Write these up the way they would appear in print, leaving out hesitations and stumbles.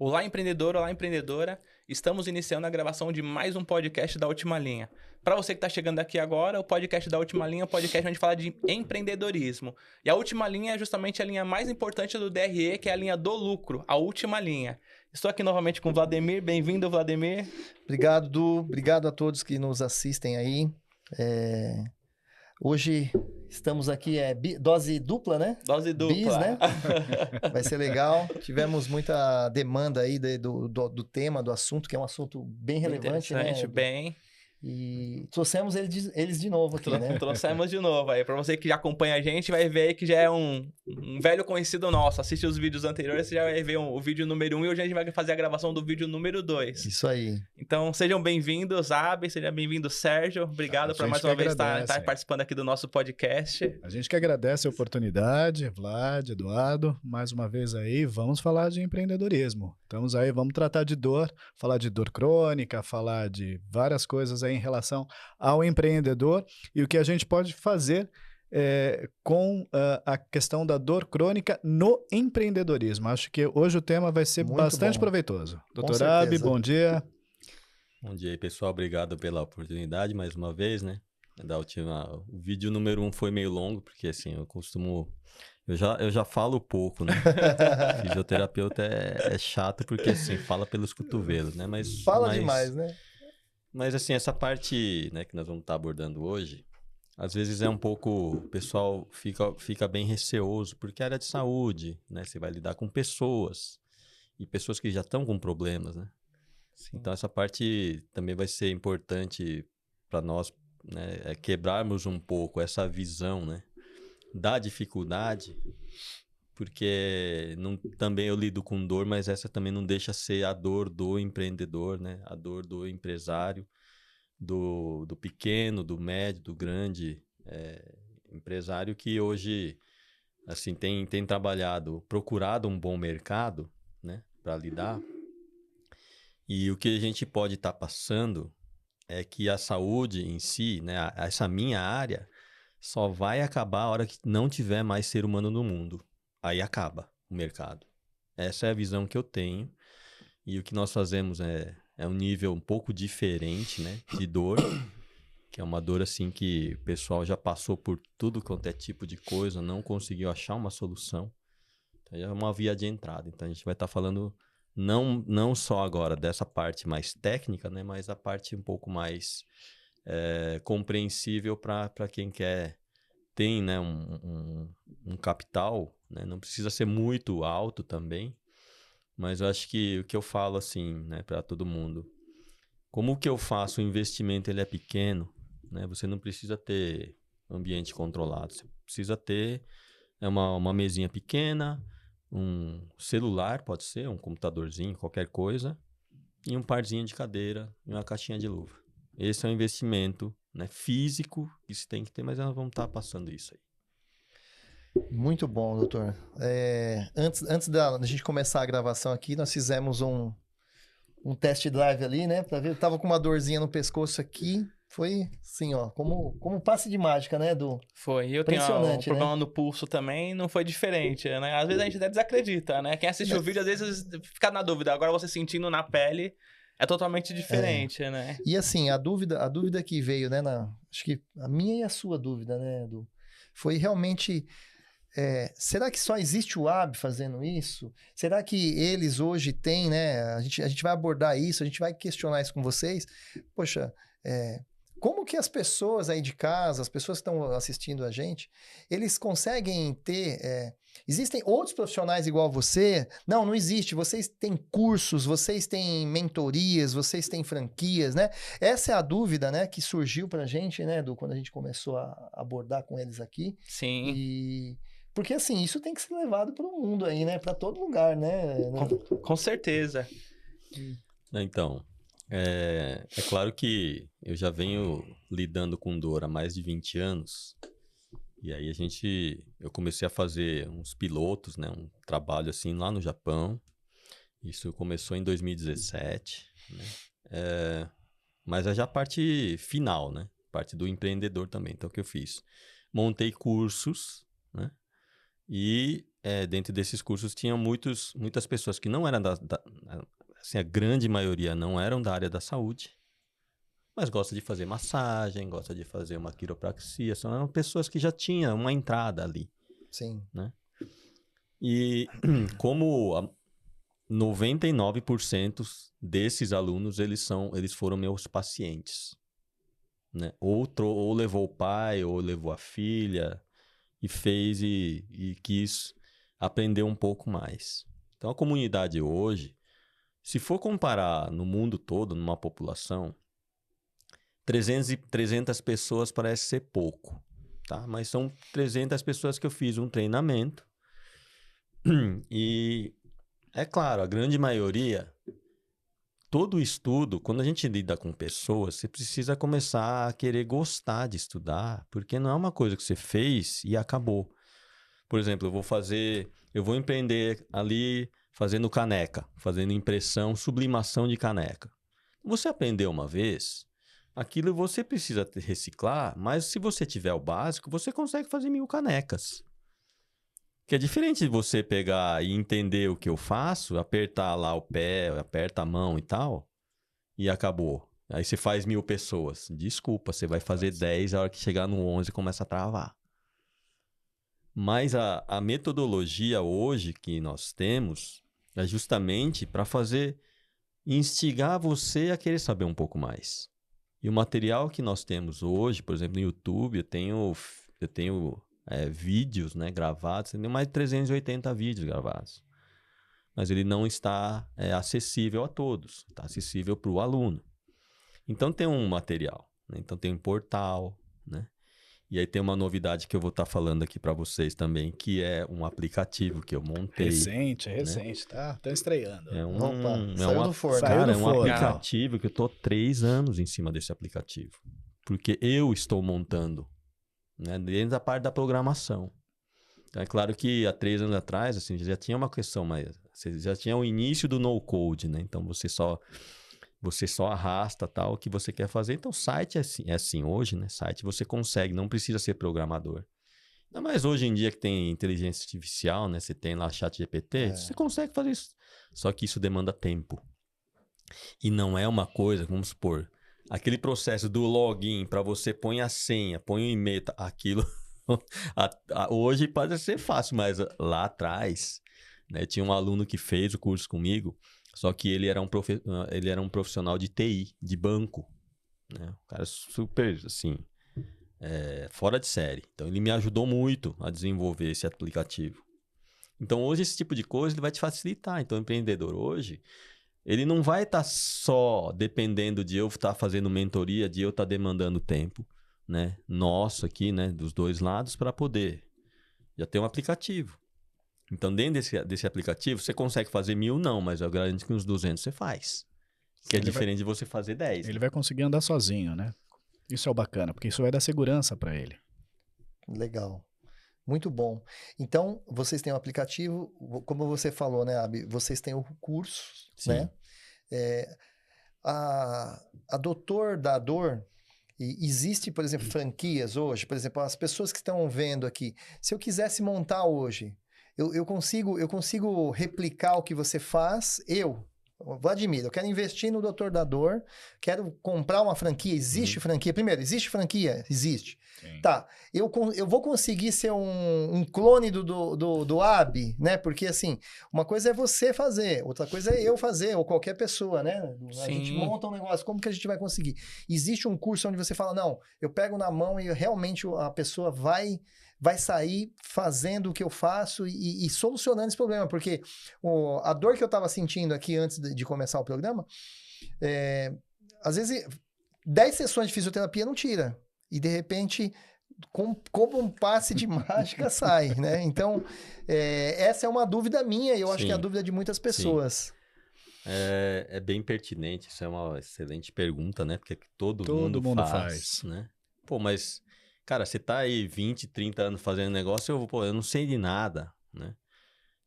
Olá, empreendedor, olá, empreendedora. Estamos iniciando a gravação de mais um podcast da Última Linha. Para você que está chegando aqui agora, o podcast da Última Linha é um podcast onde a gente fala de empreendedorismo. E a Última Linha é justamente a linha mais importante do DRE, que é a linha do lucro, a Última Linha. Estou aqui novamente com o Vladimir. Bem-vindo, Vladimir. Obrigado, Du. Obrigado a todos que nos assistem aí. Hoje estamos aqui, dose dupla, né? Dose dupla. Bis, né? Vai ser legal. Tivemos muita demanda aí do tema, do assunto, que é um assunto bem relevante, né? Bem. E trouxemos eles de novo aqui, né? Trouxemos de novo aí. Pra você que já acompanha a gente, vai ver aí que já é um velho conhecido nosso. Assiste os vídeos anteriores, você já vai ver o vídeo número 1 e hoje a gente vai fazer a gravação do vídeo número 2. Isso aí. Então, sejam bem-vindos, Abi, seja bem-vindo, Sérgio. Obrigado por mais uma vez estar participando aqui do nosso podcast. A gente que agradece a oportunidade, Vlad, Eduardo, mais uma vez aí, vamos falar de empreendedorismo. Estamos aí, vamos tratar de dor, falar de dor crônica, falar de várias coisas aí em relação ao empreendedor e o que a gente pode fazer com a questão da dor crônica no empreendedorismo. Acho que hoje o tema vai ser bastante proveitoso. Doutor Abi, bom dia. Bom dia aí, pessoal. Obrigado pela oportunidade mais uma vez, né? O vídeo número 1 foi meio longo, porque assim, eu já falo pouco, né? Fisioterapeuta é chato porque assim, fala pelos cotovelos, né? Fala demais, né? Mas assim, essa parte, né, que nós vamos estar abordando hoje, às vezes é um pouco, o pessoal fica bem receoso, porque é área de saúde, né? Você vai lidar com pessoas, e pessoas que já estão com problemas, né? Sim. Então essa parte também vai ser importante para nós, né? Quebrarmos um pouco essa visão, né? Da dificuldade, porque também eu lido com dor, mas essa também não deixa ser a dor do empreendedor, né? A dor do empresário, do pequeno, do médio, do grande empresário que hoje assim, tem procurado um bom mercado, né? Para lidar. E o que a gente pode estar passando é que a saúde em si, né? Essa minha área, só vai acabar a hora que não tiver mais ser humano no mundo. Aí acaba o mercado. Essa é a visão que eu tenho. E o que nós fazemos é um nível um pouco diferente, né, de dor, que é uma dor assim que o pessoal já passou por tudo quanto é tipo de coisa, não conseguiu achar uma solução. Então é uma via de entrada. Então a gente vai estar falando não só agora dessa parte mais técnica, né, mas a parte um pouco mais compreensível para quem tem, né, um capital, né, não precisa ser muito alto também, mas eu acho que o que eu falo assim, né, para todo mundo, como o que eu faço, o investimento ele é pequeno, né, você não precisa ter ambiente controlado, você precisa ter uma mesinha pequena, um celular, pode ser, um computadorzinho, qualquer coisa, e um parzinho de cadeira e uma caixinha de luva. Esse é um investimento, né, físico que se tem que ter, mas nós vamos estar passando isso aí. Muito bom, doutor. Antes da gente começar a gravação aqui, nós fizemos um test drive ali, né? Pra ver, eu tava com uma dorzinha no pescoço aqui. Foi assim, ó, como passe de mágica, né, Du? Foi. Eu tenho um problema no pulso também, não foi diferente, né? Às vezes a gente até desacredita, né? Quem assiste o vídeo, às vezes fica na dúvida. Agora você sentindo na pele é totalmente diferente, né? E assim, a dúvida que veio, né, acho que a minha e a sua dúvida, né, Du? Foi realmente... será que só existe o AB fazendo isso? Será que eles hoje têm, né? A gente vai abordar isso, a gente vai questionar isso com vocês. Poxa, como que as pessoas aí de casa, as pessoas que estão assistindo a gente, eles conseguem ter... existem outros profissionais igual a você? Não existe. Vocês têm cursos, vocês têm mentorias, vocês têm franquias, né? Essa é a dúvida, né, que surgiu pra gente, né, quando a gente começou a abordar com eles aqui. Sim. Porque, assim, isso tem que ser levado para o mundo aí, né? Para todo lugar, né? Com certeza. Então, é claro que eu já venho lidando com dor há mais de 20 anos. E aí eu comecei a fazer uns pilotos, né? Um trabalho assim lá no Japão. Isso começou em 2017, né? Mas é já a parte final, né? Parte do empreendedor também. Então, o que eu fiz? Montei cursos, né? E dentro desses cursos, tinha muitas pessoas que não eram assim, a grande maioria não eram da área da saúde, mas gosta de fazer massagem, gosta de fazer uma quiropraxia, são pessoas que já tinham uma entrada ali. Sim. Né? E como 99% desses alunos, eles foram meus pacientes. Né? Ou levou o pai, ou levou a filha, e fez e quis aprender um pouco mais. Então, a comunidade hoje, se for comparar no mundo todo, numa população, 300 pessoas parece ser pouco, tá? Mas são 300 pessoas que eu fiz um treinamento. E, é claro, a grande maioria, todo estudo, quando a gente lida com pessoas, você precisa começar a querer gostar de estudar, porque não é uma coisa que você fez e acabou. Por exemplo, eu vou empreender ali fazendo caneca, fazendo impressão, sublimação de caneca. Você aprendeu uma vez, aquilo você precisa reciclar, mas se você tiver o básico, você consegue fazer 1000 canecas. Que é diferente de você pegar e entender o que eu faço, apertar lá o pé, aperta a mão e tal, e acabou. Aí você faz 1000 pessoas. Desculpa, você vai fazer 10, a hora que chegar no 11 começa a travar. Mas a metodologia hoje que nós temos é justamente para instigar você a querer saber um pouco mais. E o material que nós temos hoje, por exemplo, no YouTube, eu tenho vídeos, né, gravados, tem mais de 380 vídeos gravados. Mas ele não está acessível a todos, está acessível para o aluno. Então tem um material, né? Então tem um portal, né? E aí tem uma novidade que eu vou estar falando aqui para vocês também, que é um aplicativo que eu montei. Recente, né? tá estreando. Saiu do forno. Saiu do forno. Aplicativo que eu tô 3 anos em cima desse aplicativo. Porque eu estou montando, né, dentro da parte da programação. Então, é claro que há 3 anos atrás, assim, já tinha uma questão, mas você já tinha o início do no-code, né? Então você só arrasta tal o que você quer fazer. Então, site é assim hoje, né? Site você consegue, não precisa ser programador. Ainda mais hoje em dia que tem inteligência artificial, né? Você tem lá ChatGPT, você consegue fazer isso. Só que isso demanda tempo. E não é uma coisa, vamos supor, aquele processo do login para você põe a senha, põe o e-mail, aquilo hoje pode ser fácil, mas lá atrás, né, tinha um aluno que fez o curso comigo. Só que ele era um profissional de TI, de banco. Né? Um cara super, assim, fora de série. Então, ele me ajudou muito a desenvolver esse aplicativo. Então, hoje, esse tipo de coisa ele vai te facilitar. Então, o empreendedor hoje, ele não vai estar só dependendo de eu estar fazendo mentoria, de eu estar demandando tempo, né, nosso aqui, né, dos dois lados, para poder já ter um aplicativo. Então, dentro desse aplicativo, você consegue fazer 1000, não, mas eu garanto que uns 200 você faz. Que é diferente de você fazer 10. Ele vai conseguir andar sozinho, né? Isso é o bacana, porque isso vai dar segurança para ele. Legal. Muito bom. Então, vocês têm um aplicativo, como você falou, né, Abi? Vocês têm o curso, Sim. né? A Doutor da Dor, existe, por exemplo, franquias hoje? Por exemplo, as pessoas que estão vendo aqui, se eu quisesse montar hoje, eu consigo replicar o que você faz? Vladimir, eu quero investir no Doutor da Dor, quero comprar uma franquia. Existe franquia? Primeiro, existe franquia? Existe. Sim. Tá, eu vou conseguir ser um clone do AB, né? Porque, assim, uma coisa é você fazer, outra coisa é eu fazer, ou qualquer pessoa, né? A gente monta um negócio, como que a gente vai conseguir? Existe um curso onde você fala, não, eu pego na mão e realmente a pessoa vai sair fazendo o que eu faço e solucionando esse problema, porque a dor que eu estava sentindo aqui antes de começar o programa, às vezes 10 sessões de fisioterapia não tira, e de repente, como um passe de mágica sai, né? Então, essa é uma dúvida minha e eu acho que é a dúvida de muitas pessoas. É bem pertinente, isso é uma excelente pergunta, né? Porque todo mundo faz, né? Pô, mas... Cara, você tá aí 20, 30 anos fazendo negócio, eu não sei de nada, né?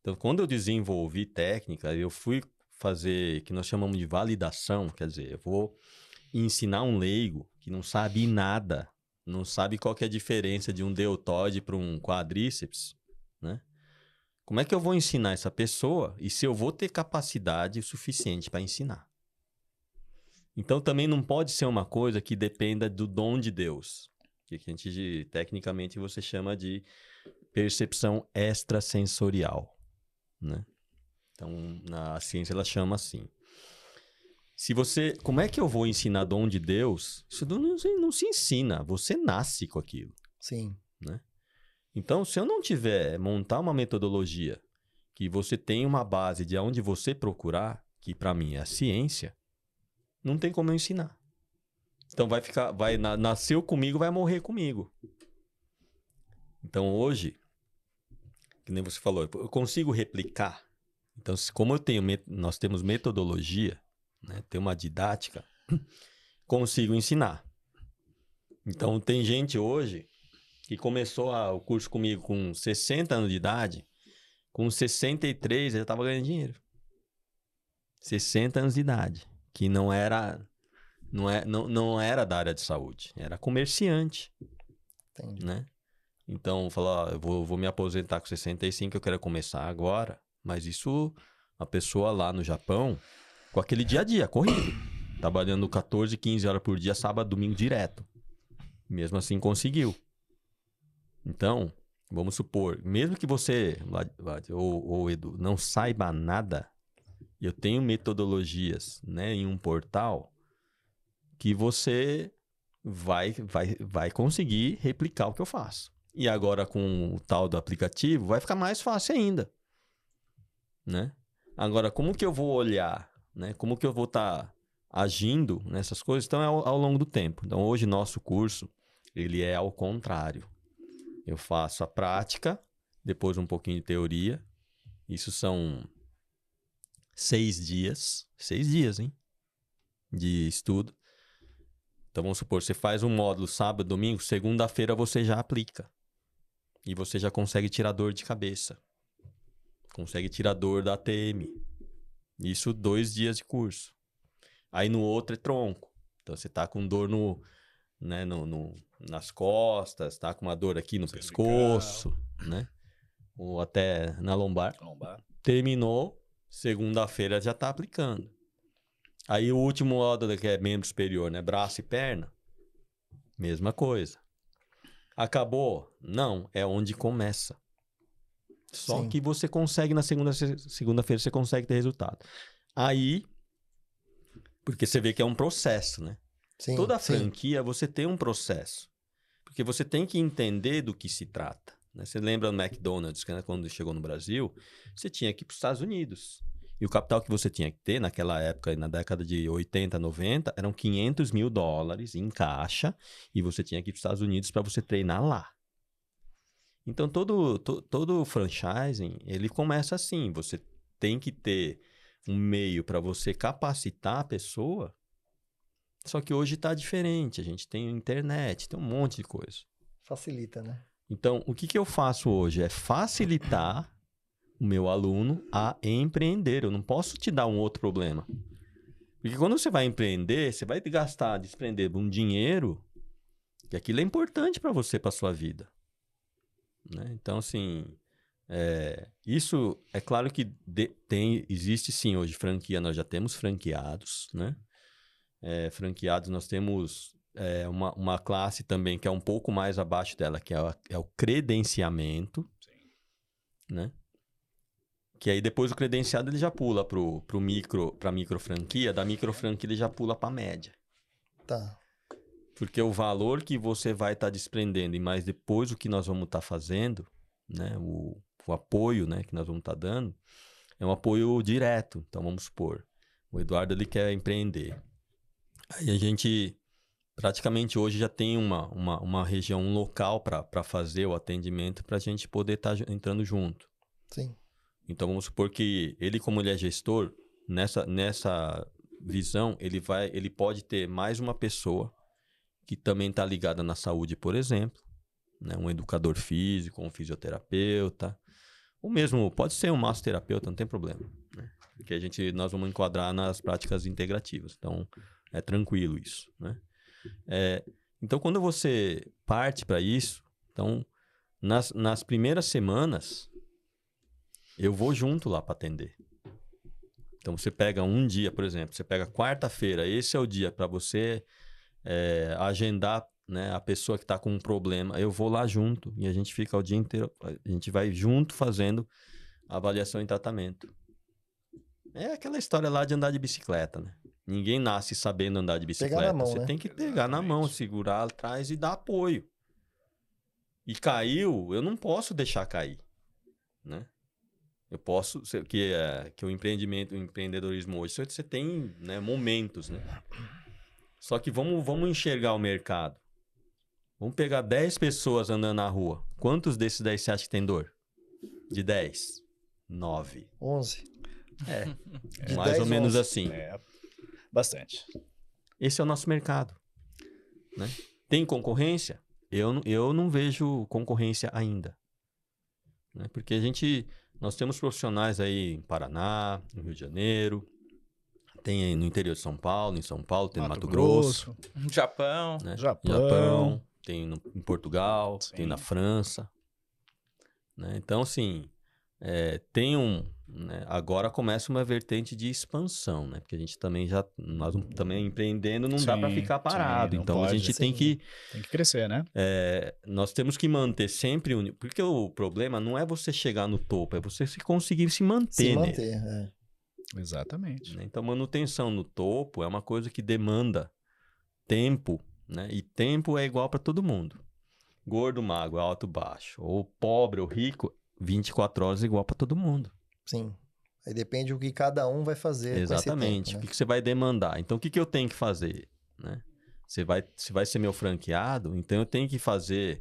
Então, quando eu desenvolvi técnica, eu fui fazer, que nós chamamos de validação, quer dizer, eu vou ensinar um leigo que não sabe nada, não sabe qual que é a diferença de um deltoide para um quadríceps, né? Como é que eu vou ensinar essa pessoa e se eu vou ter capacidade suficiente para ensinar? Então, também não pode ser uma coisa que dependa do dom de Deus, que a gente, tecnicamente, você chama de percepção extrasensorial, né? Então, na ciência, ela chama assim. Como é que eu vou ensinar dom de Deus? Isso não se ensina, você nasce com aquilo. Sim. Né? Então, se eu não tiver montar uma metodologia que você tem uma base de onde você procurar, que para mim é a ciência, não tem como eu ensinar. Então nasceu comigo, vai morrer comigo. Então hoje, que nem você falou, eu consigo replicar. Então, como nós temos metodologia, né, tem uma didática, consigo ensinar. Então, tem gente hoje que começou o curso comigo com 60 anos de idade, com 63 ele já estava ganhando dinheiro. 60 anos de idade, que não era da área de saúde, era comerciante. Entendi. Né? Então, falou, eu vou me aposentar com 65, eu quero começar agora. Mas isso, a pessoa lá no Japão, com aquele dia a dia, corrido, trabalhando 14, 15 horas por dia, sábado, domingo, direto. Mesmo assim, conseguiu. Então, vamos supor, mesmo que você, ou Edu, não saiba nada, eu tenho metodologias, né, em um portal que você vai conseguir replicar o que eu faço. E agora com o tal do aplicativo, vai ficar mais fácil ainda. Né? Agora, como que eu vou olhar? Né? Como que eu vou estar agindo nessas coisas? Então, é ao longo do tempo. Então, hoje, nosso curso, ele é ao contrário. Eu faço a prática, depois um pouquinho de teoria. Isso são 6 dias. 6 dias, hein? De estudo. Então, vamos supor, você faz um módulo sábado, domingo, segunda-feira você já aplica. E você já consegue tirar dor de cabeça. Consegue tirar dor da ATM. Isso 2 dias de curso. Aí no outro é tronco. Então, você tá com dor nas costas, tá com uma dor aqui no pescoço, né? Ou até na lombar. Terminou, segunda-feira já tá aplicando. Aí o último módulo, que é membro superior, né? Braço e perna. Mesma coisa. Acabou? Não, é onde começa. Só Sim. que você consegue na segunda-feira, você consegue ter resultado. Aí, porque você vê que é um processo, né? Sim, Toda sim. franquia, você tem um processo. Porque você tem que entender do que se trata. Né? Você lembra do McDonald's, que, né, quando chegou no Brasil, você tinha que ir para os Estados Unidos. E o capital que você tinha que ter naquela época, na década de 80, 90, eram $500 mil em caixa. E você tinha que ir para os Estados Unidos para você treinar lá. Então, todo franchising, ele começa assim. Você tem que ter um meio para você capacitar a pessoa. Só que hoje está diferente. A gente tem internet, tem um monte de coisa. Facilita, né? Então, o que eu faço hoje é facilitar o meu aluno a empreender. Eu não posso te dar um outro problema. Porque quando você vai empreender, você vai desprender um dinheiro, que aquilo é importante para você, para sua vida. Né? Então, assim, isso é claro que existe sim hoje franquia, nós já temos franqueados, né? Franqueados, nós temos uma classe também que é um pouco mais abaixo dela, que é o credenciamento. Sim. Né? Que aí depois o credenciado ele já pula para a micro franquia, da micro franquia ele já pula para a média. Tá. Porque o valor que você vai estar desprendendo e mais depois o que nós vamos estar fazendo, né? O apoio, né, que nós vamos estar dando, é um apoio direto. Então, vamos supor, o Eduardo ele quer empreender. Aí a gente, praticamente hoje, já tem uma região, um local para fazer o atendimento para a gente poder estar entrando junto. Sim. Então, vamos supor que ele, como ele é gestor, nessa visão, ele pode ter mais uma pessoa que também está ligada na saúde, por exemplo, né? Um educador físico, um fisioterapeuta, ou mesmo pode ser um massoterapeuta, não tem problema, né? Porque nós vamos enquadrar nas práticas integrativas, então é tranquilo isso, né? Então, quando você parte para isso, então nas primeiras semanas eu vou junto lá para atender. Então, você pega um dia, por exemplo, você pega quarta-feira, esse é o dia para você agendar, né, a pessoa que está com um problema. Eu vou lá junto e a gente fica o dia inteiro, a gente vai junto fazendo avaliação e tratamento. É aquela história lá de andar de bicicleta, né? Ninguém nasce sabendo andar de bicicleta. Pegar na mão, você né? tem que pegar na mão, segurar atrás e dar apoio. E caiu, eu não posso deixar cair, né? Eu posso, que o empreendedorismo hoje, você tem, né, momentos, né? Só que vamos enxergar o mercado. Vamos pegar 10 pessoas andando na rua. Quantos desses 10 você acha que tem dor? De 10? 9. 11. De Mais 10, ou menos 11. assim. Bastante. Esse é o nosso mercado, né? Tem concorrência? Eu não vejo concorrência ainda, né? Porque nós temos profissionais aí em Paraná, no Rio de Janeiro, tem aí no interior de São Paulo, em São Paulo, tem no Mato Grosso, Japão. né? Japão. Tem em Portugal, Sim. tem na França, né? Então, assim, né? Agora começa uma vertente de expansão, né? Porque a gente também nós também empreendendo não dá para Sim, ficar parado. sim, não Então a pode. gente Sim. tem que crescer, né? nós temos que manter sempre porque o problema não é você chegar no topo, é você conseguir se manter, Se nele, manter, Exatamente. né? Então manutenção no topo é uma coisa que demanda tempo, né? E tempo é igual para todo mundo. Gordo, magro, alto, baixo, ou pobre ou rico, 24 horas é igual para todo mundo. Sim. Aí depende do que cada um vai fazer Exatamente. com esse tempo, O que você vai demandar? Então, o que eu tenho que fazer? Né? Você vai ser meu franqueado, então eu tenho que fazer...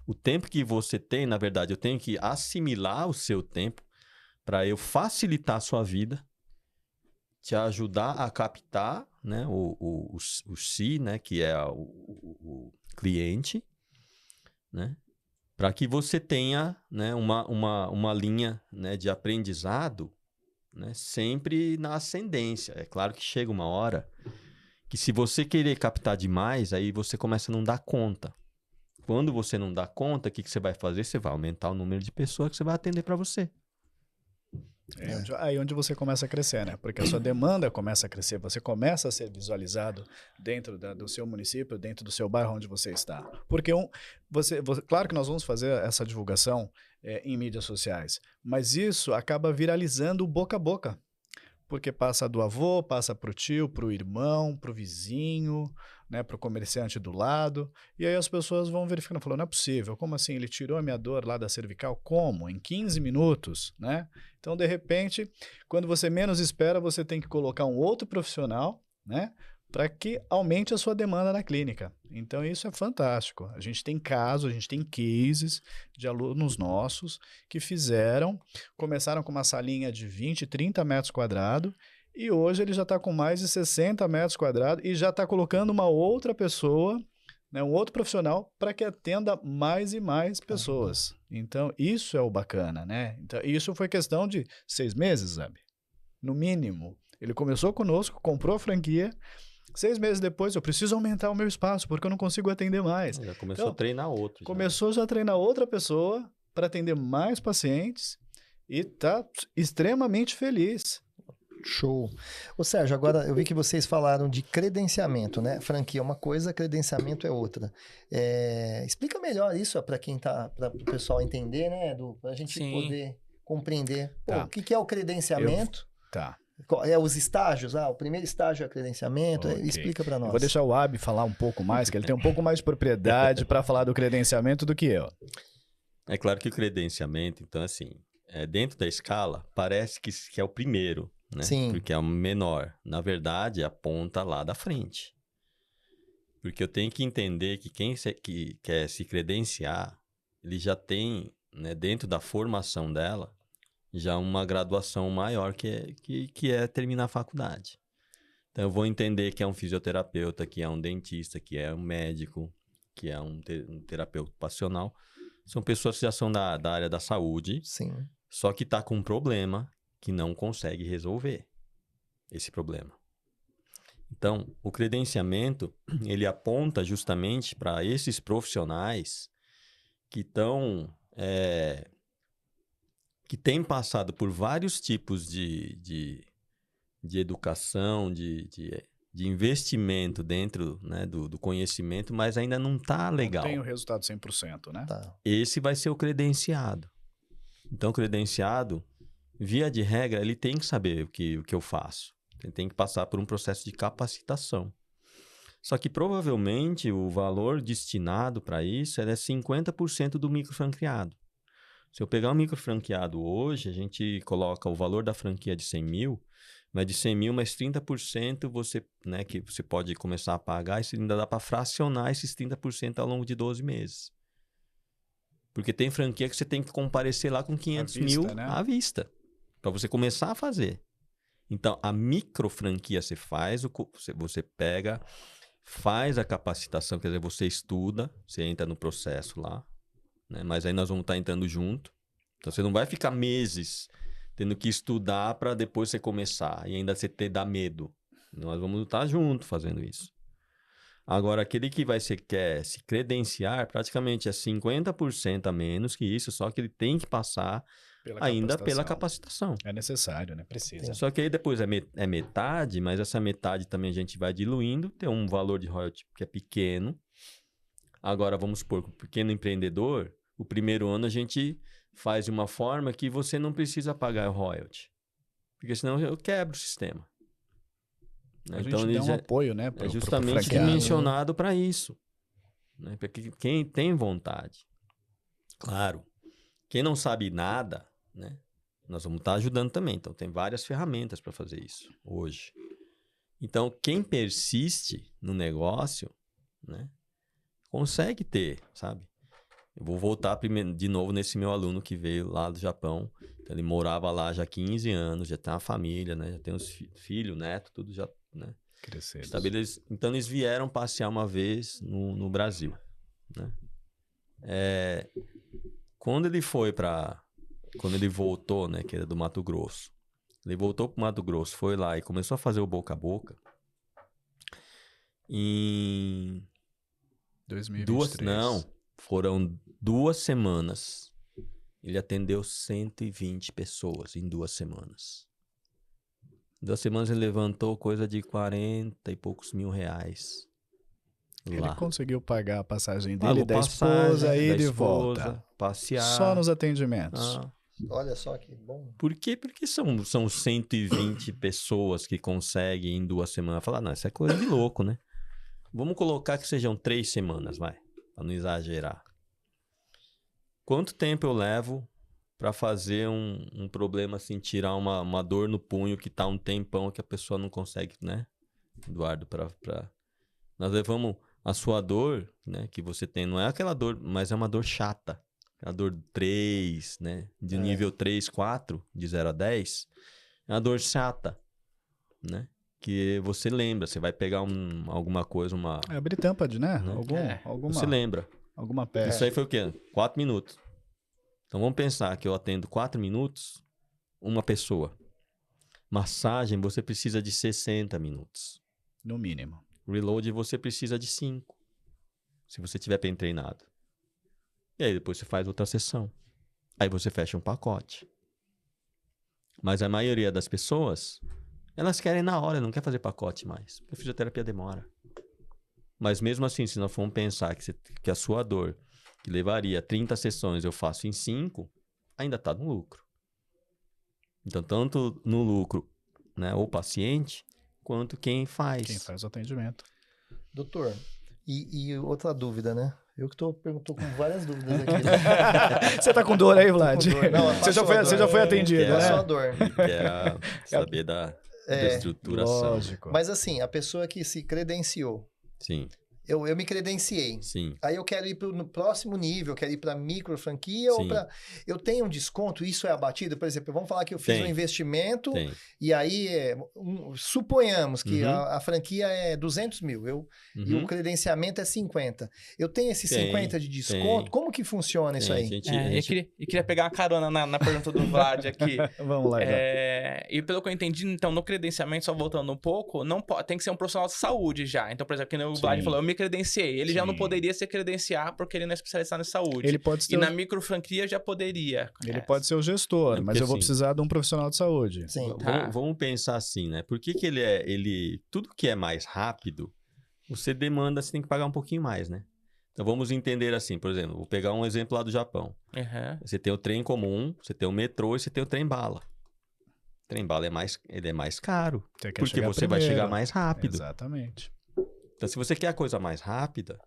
O tempo que você tem, na verdade, eu tenho que assimilar o seu tempo para eu facilitar a sua vida, te ajudar a captar, né, o si, né, que é o cliente, né? Para que você tenha, né, uma linha, né, de aprendizado, né, sempre na ascendência. É claro que chega uma hora que se você querer captar demais, aí você começa a não dar conta. Quando você não dá conta, o que você vai fazer? Você vai aumentar o número de pessoas que você vai atender para você. Aí onde você começa a crescer, né? Porque a sua demanda começa a crescer, você começa a ser visualizado dentro do seu município, dentro do seu bairro onde você está. Porque claro que nós vamos fazer essa divulgação em mídias sociais, mas isso acaba viralizando boca a boca. Porque passa do avô, passa para o tio, para o irmão, para o vizinho, né, para o comerciante do lado. E aí as pessoas vão verificando, falando, não é possível, como assim? Ele tirou a minha dor lá da cervical? Como? Em 15 minutos, né? Então, de repente, quando você menos espera, você tem que colocar um outro profissional, né, para que aumente a sua demanda na clínica. Então, isso é fantástico. A gente tem casos, a gente tem cases de alunos nossos que começaram com uma salinha de 20, 30 metros quadrados e hoje ele já está com mais de 60 metros quadrados e já está colocando uma outra pessoa, né, um outro profissional para que atenda mais e mais pessoas. Então, isso é o bacana, né? Então, isso foi questão de 6 meses, sabe? No mínimo. Ele começou conosco, comprou a franquia. 6 meses depois, eu preciso aumentar o meu espaço, porque eu não consigo atender mais. Já começou a treinar outro. Começou já a treinar outra pessoa para atender mais pacientes e está extremamente feliz. Show. Ô Sérgio, agora eu vi que vocês falaram de credenciamento, né? Franquia é uma coisa, credenciamento é outra. Explica melhor isso para quem tá, para o pessoal entender, né, Edu? Para a gente poder compreender. Pô, Tá. o que é o credenciamento? Tá. Os estágios? O primeiro estágio é o credenciamento. Ok. Explica para nós. Eu vou deixar o Abi falar um pouco mais, que ele tem um pouco mais de propriedade para falar do credenciamento do que eu. É claro que o credenciamento, então, assim, dentro da escala, parece que é o primeiro, né? Sim. Porque é o menor. Na verdade, é a ponta lá da frente. Porque eu tenho que entender que quem que quer se credenciar, ele já tem, né, dentro da formação dela, já uma graduação maior que é terminar a faculdade. Então, eu vou entender que é um fisioterapeuta, que é um dentista, que é um médico, que é um terapeuta ocupacional. São pessoas que já são da área da saúde, Sim. só que está com um problema que não consegue resolver esse problema. Então, o credenciamento, ele aponta justamente para esses profissionais que estão que tem passado por vários tipos de educação, de investimento dentro, né, do conhecimento, mas ainda não está legal. Não tem o resultado 100%, né? Tá. Esse vai ser o credenciado. Então, o credenciado, via de regra, ele tem que saber o que eu faço. Ele tem que passar por um processo de capacitação. Só que, provavelmente, o valor destinado para isso é 50% do microfranqueado. Se eu pegar um microfranqueado hoje, a gente coloca o valor da franquia de 100 mil, mas de 100 mil mais 30% você, né, que você pode começar a pagar, e ainda dá para fracionar esses 30% ao longo de 12 meses. Porque tem franquia que você tem que comparecer lá com 500 mil à vista, para você começar a fazer. Então, a microfranquia você faz, você pega, faz a capacitação, quer dizer, você estuda, você entra no processo lá, né? Mas aí nós vamos estar entrando junto. Então, você não vai ficar meses tendo que estudar para depois você começar e ainda você dar medo. Nós vamos estar junto fazendo isso. Agora, aquele que quer se credenciar, praticamente é 50% a menos que isso, só que ele tem que passar pela capacitação. É necessário, né? Precisa. Só que aí depois é metade, mas essa metade também a gente vai diluindo, tem um valor de royalty que é pequeno. Agora, vamos supor, o pequeno empreendedor, o primeiro ano a gente faz de uma forma que você não precisa pagar o royalty, porque senão eu quebro o sistema. A gente dá um apoio, né? É justamente dimensionado para isso, né? Para quem tem vontade. Claro, quem não sabe nada, né? Nós vamos estar ajudando também. Então, tem várias ferramentas para fazer isso hoje. Então, quem persiste no negócio, né, consegue ter, sabe? Eu vou voltar de novo nesse meu aluno que veio lá do Japão. Então, ele morava lá já há 15 anos, já tem uma família, né? Já tem os filhos, neto, tudo já, né? Crescer. Então, eles vieram passear uma vez no Brasil, né? Quando ele voltou, né, que era do Mato Grosso, ele voltou pro Mato Grosso, foi lá e começou a fazer o boca a boca. Em 2023. Foram 2 semanas. Ele atendeu 120 pessoas em 2 semanas. Em 2 semanas ele levantou coisa de 40 e poucos mil reais. Ele lá. Conseguiu pagar a passagem dele, da esposa e de volta. Passear. Só nos atendimentos. Olha só que bom. Por quê? Porque são 120 pessoas que conseguem em 2 semanas. Falar, não, isso é coisa de louco, né? Vamos colocar que sejam 3 semanas, vai. Pra não exagerar. Quanto tempo eu levo para fazer um problema assim, tirar uma dor no punho que tá um tempão que a pessoa não consegue, né? Eduardo, nós levamos a sua dor, né, que você tem, não é aquela dor, mas é uma dor chata. A dor 3, né, de nível 3, 4, de 0 a 10, é uma dor chata, né? Que você lembra, você vai pegar alguma coisa, abrir tampa de, né? Alguma... Você lembra. Alguma peça. Isso aí foi o quê? 4 minutos. Então vamos pensar que eu atendo 4 minutos, uma pessoa. Massagem, você precisa de 60 minutos. No mínimo. Reload, você precisa de 5. Se você estiver bem treinado. E aí depois você faz outra sessão. Aí você fecha um pacote. Mas a maioria das pessoas, elas querem na hora, não quer fazer pacote mais. Porque a fisioterapia demora. Mas mesmo assim, se nós formos pensar que a sua dor, que levaria 30 sessões, eu faço em 5, ainda está no lucro. Então, tanto no lucro, né, o paciente, quanto quem faz. Quem faz o atendimento. Doutor, e outra dúvida, né? Eu que tô com várias dúvidas aqui. Né? Você tá com dor aí, Vlad? Não, você já foi atendido, né? Passou a dor. Quer saber da estruturação. Lógico. Mas assim, a pessoa que se credenciou. Sim. Eu me credenciei. Sim. Aí eu quero ir no próximo nível, eu quero ir para micro franquia ou para... Eu tenho um desconto, isso é abatido? Por exemplo, vamos falar que eu fiz um investimento e aí, suponhamos que a franquia é 200 mil e o credenciamento é 50. Eu tenho esse 50 de desconto? Como que funciona isso aí? Eu queria pegar uma carona na pergunta do Vlad aqui. Vamos lá, e pelo que eu entendi, então, no credenciamento, só voltando um pouco, não pode, tem que ser um profissional de saúde já. Então, por exemplo, que o Vlad falou, eu me credenciei. Ele já não Sim. poderia se credenciar porque ele não é especializado em saúde. Ele pode E ser, na microfranquia já poderia. ele pode ser o gestor, É, mas porque eu vou assim- precisar de um profissional de saúde. Sim. Tá. Vamos pensar assim, né? Por que que tudo que é mais rápido, você tem que pagar um pouquinho mais, né? Então vamos entender assim, por exemplo, vou pegar um exemplo lá do Japão. Aham. Você tem o trem comum, você tem o metrô e você tem o trem-bala. O trem-bala ele é mais caro, Você quer porque chegar você vai primeiro. chegar mais rápido. Exatamente. Então se você quer a coisa mais rápida,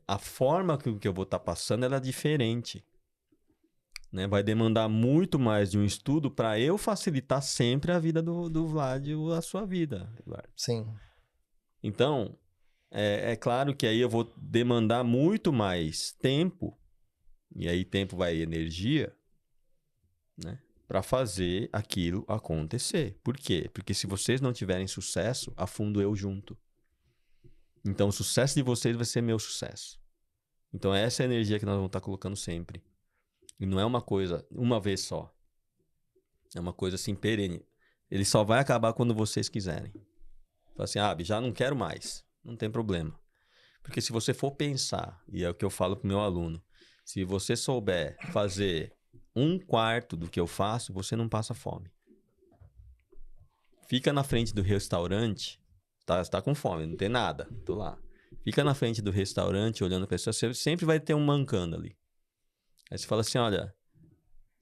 a forma que eu vou estar passando ela é diferente. Né? Vai demandar muito mais de um estudo para eu facilitar sempre a vida do Vlad ou a sua vida, Eduardo. Sim. Então, é claro que aí eu vou demandar muito mais tempo, e aí tempo vai energia, né? Para fazer aquilo acontecer. Por quê? Porque se vocês não tiverem sucesso, afundo eu junto. Então, o sucesso de vocês vai ser meu sucesso. Então, essa é a energia que nós vamos estar colocando sempre. E não é uma coisa, uma vez só. É uma coisa assim, perene. Ele só vai acabar quando vocês quiserem. Fala assim, já não quero mais. Não tem problema. Porque se você for pensar, e é o que eu falo pro meu aluno, se você souber fazer 1/4 do que eu faço, você não passa fome. Fica na frente do restaurante, tá com fome, não tem nada, tô lá. Fica na frente do restaurante, olhando a pessoa, você sempre vai ter um mancando ali. Aí você fala assim, olha,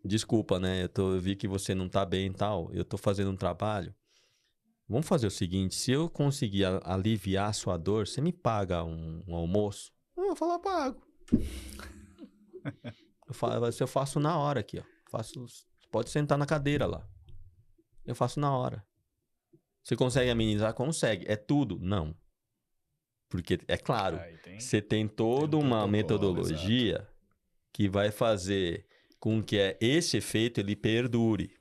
desculpa, né? Eu vi que você não tá bem e tal, eu tô fazendo um trabalho. Vamos fazer o seguinte, se eu conseguir aliviar a sua dor, você me paga um almoço? Eu falo, pago. Eu faço na hora aqui, ó. Pode sentar na cadeira lá. Eu faço na hora. Você consegue amenizar? Consegue. É tudo? Não. Porque, é claro, você tem toda uma metodologia que vai fazer com que esse efeito ele perdure.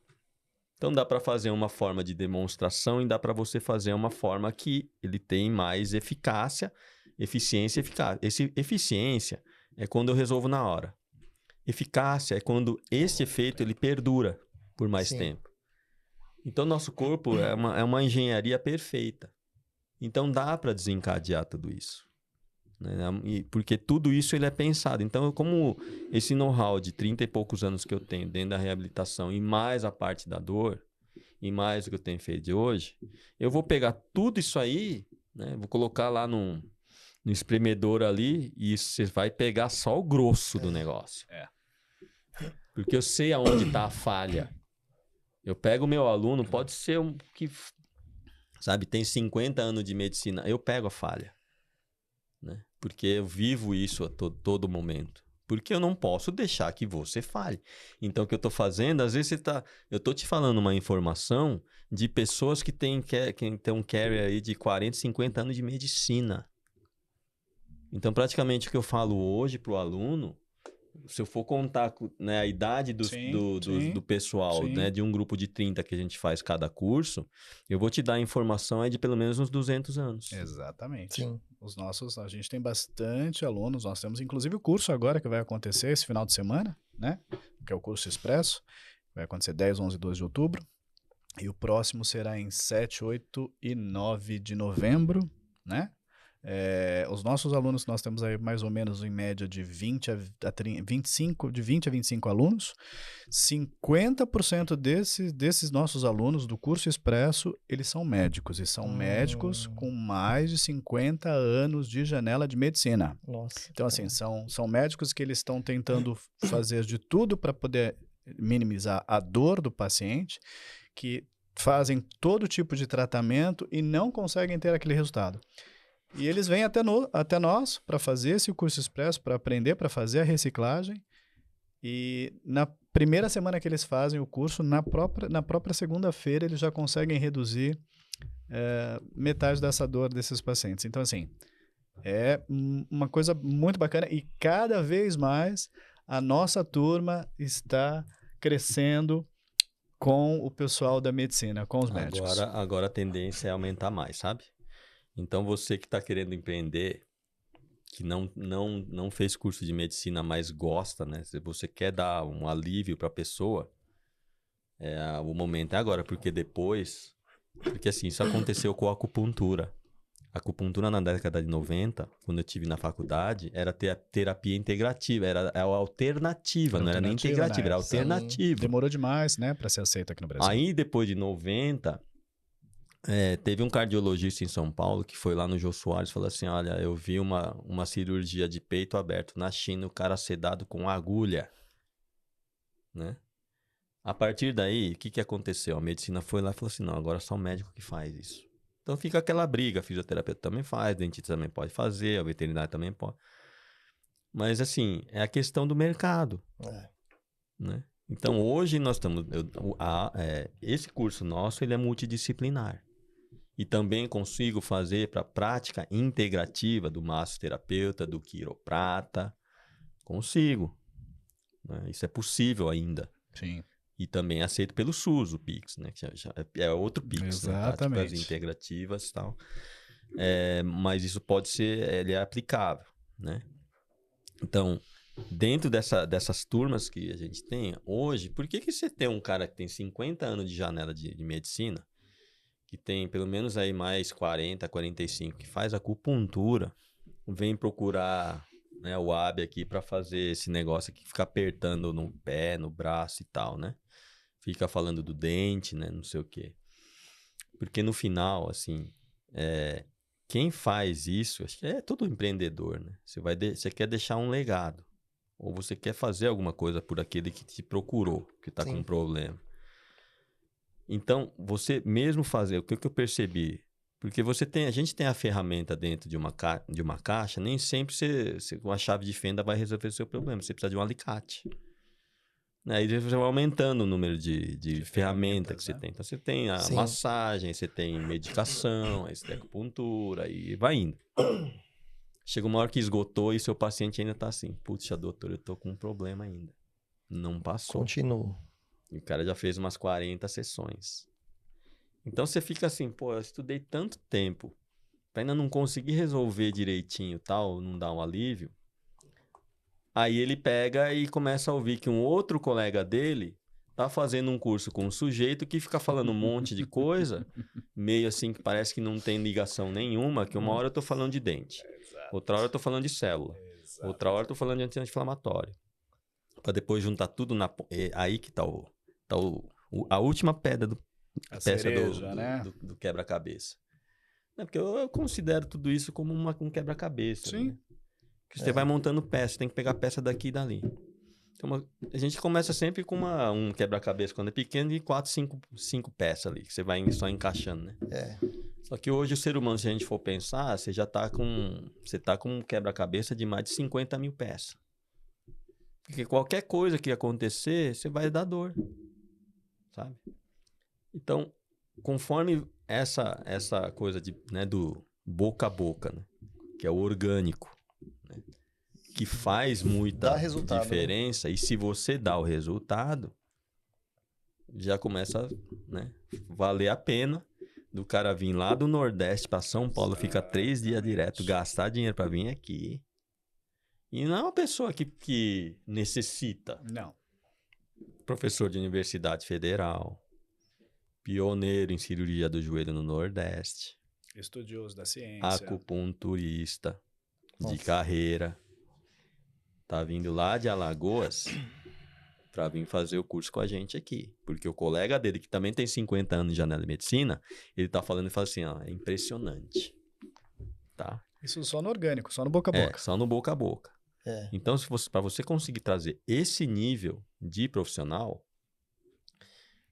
Então dá para fazer uma forma de demonstração e dá para você fazer uma forma que ele tem mais eficácia, eficiência e eficácia. Eficiência é quando eu resolvo na hora. Eficácia é quando esse efeito ele perdura por mais Sim. tempo. Então nosso corpo é uma engenharia perfeita. Então dá para desencadear tudo isso. Né? Porque tudo isso ele é pensado. Então, como esse know-how de 30 e poucos anos que eu tenho dentro da reabilitação e mais a parte da dor e mais o que eu tenho feito de hoje, eu vou pegar tudo isso aí, né? Vou colocar lá no espremedor ali e você vai pegar só o grosso do negócio. Porque eu sei aonde está a falha. Eu pego o meu aluno, pode ser que, sabe, tem 50 anos de medicina, eu pego a falha. Né? Porque eu vivo isso a todo momento. Porque eu não posso deixar que você fale. Então, o que eu estou fazendo, às vezes eu estou te falando uma informação de pessoas que têm um carry aí de 40, 50 anos de medicina. Então, praticamente o que eu falo hoje para o aluno, se eu for contar, né, a idade do pessoal, Sim. né, de um grupo de 30 que a gente faz cada curso, eu vou te dar a informação aí de pelo menos uns 200 anos. Exatamente. Sim. A gente tem bastante alunos, nós temos inclusive o curso agora que vai acontecer esse final de semana, né? Que é o curso Expresso, vai acontecer 10, 11 e 12 de outubro, e o próximo será em 7, 8 e 9 de novembro, né? Os nossos alunos, nós temos aí mais ou menos em média de 20 a 25 alunos. 50% desses nossos alunos do curso Expresso, eles são médicos. E são médicos com mais de 50 anos de janela de medicina. Nossa. Então, assim, são médicos que eles estão tentando fazer de tudo para poder minimizar a dor do paciente, que fazem todo tipo de tratamento e não conseguem ter aquele resultado. E eles vêm até nós para fazer esse curso Expresso, para aprender, para fazer a reciclagem. E na primeira semana que eles fazem o curso, na própria segunda-feira, eles já conseguem reduzir metade dessa dor desses pacientes. Então, assim, é uma coisa muito bacana. E cada vez mais a nossa turma está crescendo com o pessoal da medicina, com os médicos. Agora a tendência é aumentar mais, sabe? Então, você que está querendo empreender, que não fez curso de medicina, mas gosta, né? Se você quer dar um alívio para a pessoa, o momento é agora, porque depois... Porque assim, isso aconteceu com a acupuntura. acupuntura na década de 90, quando eu estive na faculdade, era terapia integrativa, era a alternativa, não era nem integrativa, era alternativa. Demorou demais, né, para ser aceita aqui no Brasil. Aí, depois de 90, teve um cardiologista em São Paulo que foi lá no Jô Soares e falou assim, olha, eu vi uma cirurgia de peito aberto na China, o cara sedado com agulha, né? A partir daí, o que aconteceu? A medicina foi lá e falou assim, não, agora só o médico que faz isso. Então fica aquela briga, a fisioterapeuta também faz, o dentista também pode fazer, a veterinária também pode. Mas assim, é a questão do mercado, né? Então hoje nós estamos... esse curso nosso, ele é multidisciplinar. E também consigo fazer para prática integrativa do massoterapeuta, do quiroprata. Consigo, né? Isso é possível ainda. Sim. E também aceito pelo SUS, o Pix, né? Que já é outro Pix, exatamente, né? Práticas integrativas e tal. Mas isso pode ser, ele é aplicável, né? Então, dentro dessas turmas que a gente tem hoje, por que você tem um cara que tem 50 anos de janela de medicina, que tem pelo menos aí mais 40, 45, que faz acupuntura, vem procurar, né, o AB aqui para fazer esse negócio aqui, ficar apertando no pé, no braço e tal, né? Fica falando do dente, né? Não sei o quê. Porque no final, assim, quem faz isso, acho que é todo empreendedor, né? Você quer deixar um legado. Ou você quer fazer alguma coisa por aquele que te procurou, que está com um problema. Então, você mesmo fazer, o que eu percebi? Porque a gente tem a ferramenta dentro de uma caixa, nem sempre você com a chave de fenda vai resolver o seu problema. Você precisa de um alicate. Aí você vai aumentando o número de ferramentas que você tem. Então, você tem a massagem, você tem medicação, aí você tem acupuntura, aí vai indo. Chega uma hora que esgotou e seu paciente ainda tá assim, puxa, doutor, eu tô com um problema ainda. Não passou. Continua. E o cara já fez umas 40 sessões. Então você fica assim, pô, eu estudei tanto tempo pra ainda não conseguir resolver direitinho tal, não dar um alívio. Aí ele pega e começa a ouvir que um outro colega dele tá fazendo um curso com um sujeito que fica falando um monte de coisa, meio assim que parece que não tem ligação nenhuma, que uma hora eu tô falando de dente, outra hora eu tô falando de célula, outra hora eu tô falando de anti-inflamatório. Pra depois juntar tudo aí que tá a última pedra peça do quebra-cabeça. Porque eu considero tudo isso como um quebra-cabeça. Sim. Né? Que você vai montando peça, você tem que pegar peça daqui e dali. Então, a gente começa sempre com um quebra-cabeça quando é pequeno de 4, 5 peças ali, que você vai só encaixando, né? Só que hoje o ser humano, se a gente for pensar, você já tá com um quebra-cabeça de mais de 50 mil peças. Porque qualquer coisa que acontecer, você vai dar dor, sabe? Então, conforme essa coisa do boca a boca, né? Que é o orgânico, né? Que faz muita diferença, né? E se você dá o resultado, já começa, né, valer a pena do cara vir lá do Nordeste para São Paulo, fica 3 dias direto, gastar dinheiro para vir aqui. E não é uma pessoa que necessita. Não. Professor de Universidade Federal, pioneiro em cirurgia do joelho no Nordeste, estudioso da ciência, acupunturista de carreira. Tá vindo lá de Alagoas para vir fazer o curso com a gente aqui. Porque o colega dele, que também tem 50 anos de janela de medicina, ele tá falando e fala assim, ó, é impressionante. Tá? Isso só no orgânico, só no boca a boca. Só no boca a boca. Então, para você conseguir trazer esse nível de profissional,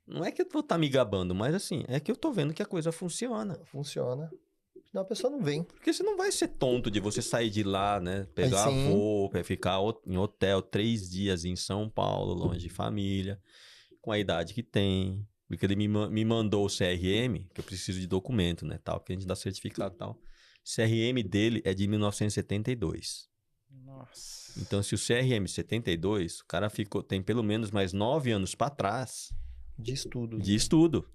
não é que eu vou estar me gabando, mas assim, é que eu tô vendo que a coisa funciona. Funciona. Senão a pessoa não vem. Porque você não vai ser tonto de você sair de lá, né? Pegar voo, ficar em hotel 3 dias em São Paulo, longe de família, com a idade que tem. Porque ele me mandou o CRM, que eu preciso de documento, né? Tal, que a gente dá certificado e tal. O CRM dele é de 1972. Nossa. Então, se o CRM 72, o cara tem pelo menos mais 9 anos para trás de estudo. De estudo.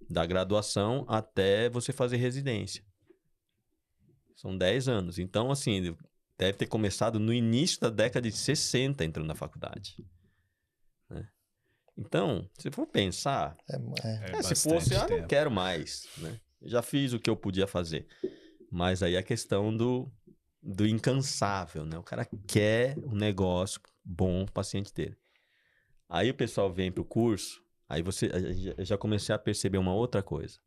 Da graduação até você fazer residência. São 10 anos. Então, assim, deve ter começado no início da década de 60 entrando na faculdade. Né? Então, se for pensar, se fosse, não quero mais. Né? Já fiz o que eu podia fazer. Mas aí a questão do incansável, né? O cara quer um negócio bom pro paciente dele. Aí o pessoal vem pro curso, aí eu já comecei a perceber uma outra coisa.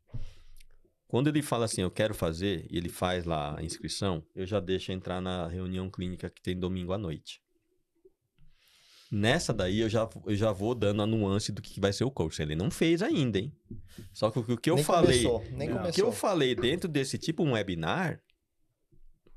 Quando ele fala assim, eu quero fazer, e ele faz lá a inscrição, eu já deixo entrar na reunião clínica que tem domingo à noite. Nessa daí, eu já vou dando a nuance do que vai ser o curso. Ele não fez ainda, hein? Só que o que eu falei... Nem Não. O que começou. eu falei dentro desse tipo um webinar,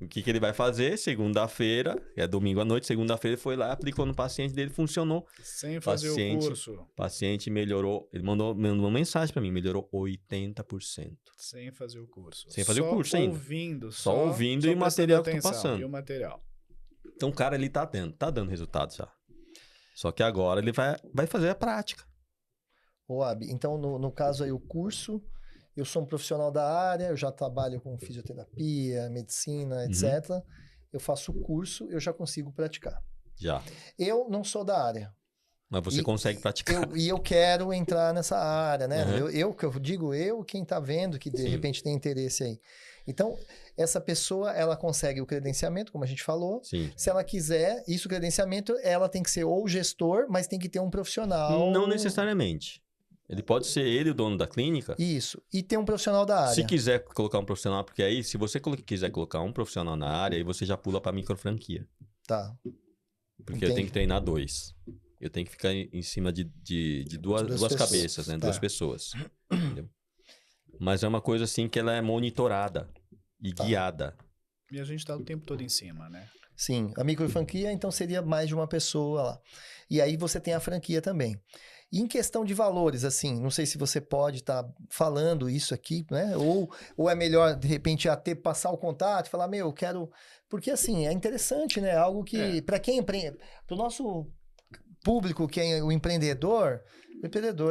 o que ele vai fazer? Segunda-feira, é domingo à noite, segunda-feira ele foi lá, aplicou no paciente dele, funcionou. Sem fazer o curso. O paciente melhorou, ele mandou uma mensagem para mim, melhorou 80%. Sem fazer o curso. Sem fazer o curso ainda. Ouvindo, Só ouvindo e o prestando material que eu tô atenção, passando. E o material. Então o cara, ele tá dando resultado já. Só que agora ele vai fazer a prática. Ô, Abi, então, no caso aí, o curso, eu sou um profissional da área, eu já trabalho com fisioterapia, medicina, etc. Eu faço o curso, eu já consigo praticar. Já. Eu não sou da área. Mas você consegue praticar. E eu quero entrar nessa área, né? Uhum. Eu digo, quem tá vendo, que de Sim. repente tem interesse aí. Então, essa pessoa, ela consegue o credenciamento, como a gente falou. Sim. Se ela quiser, isso, credenciamento, ela tem que ser ou gestor, mas tem que ter um profissional. Não necessariamente. Ele pode ser ele o dono da clínica. Isso. E ter um profissional da área. Se quiser colocar um profissional, porque aí, se você quiser colocar um profissional na área, aí você já pula para micro franquia. Tá. Porque Entendi. eu tenho que treinar 2. Eu tenho que ficar em cima de duas pessoas. cabeças, né? Tá. 2 pessoas. Entendeu? Mas é uma coisa assim que ela é monitorada e Tá. guiada. E a gente tá o tempo todo em cima, né? Sim, a micro franquia, então, seria mais de uma pessoa lá. E aí você tem a franquia também. E em questão de valores, assim, não sei se você pode estar falando isso aqui, né? Ou é melhor, de repente, passar o contato e falar, meu, eu quero... Porque, assim, é interessante, né? Algo que, para quem empreende... Para o nosso público, que é o empreendedor,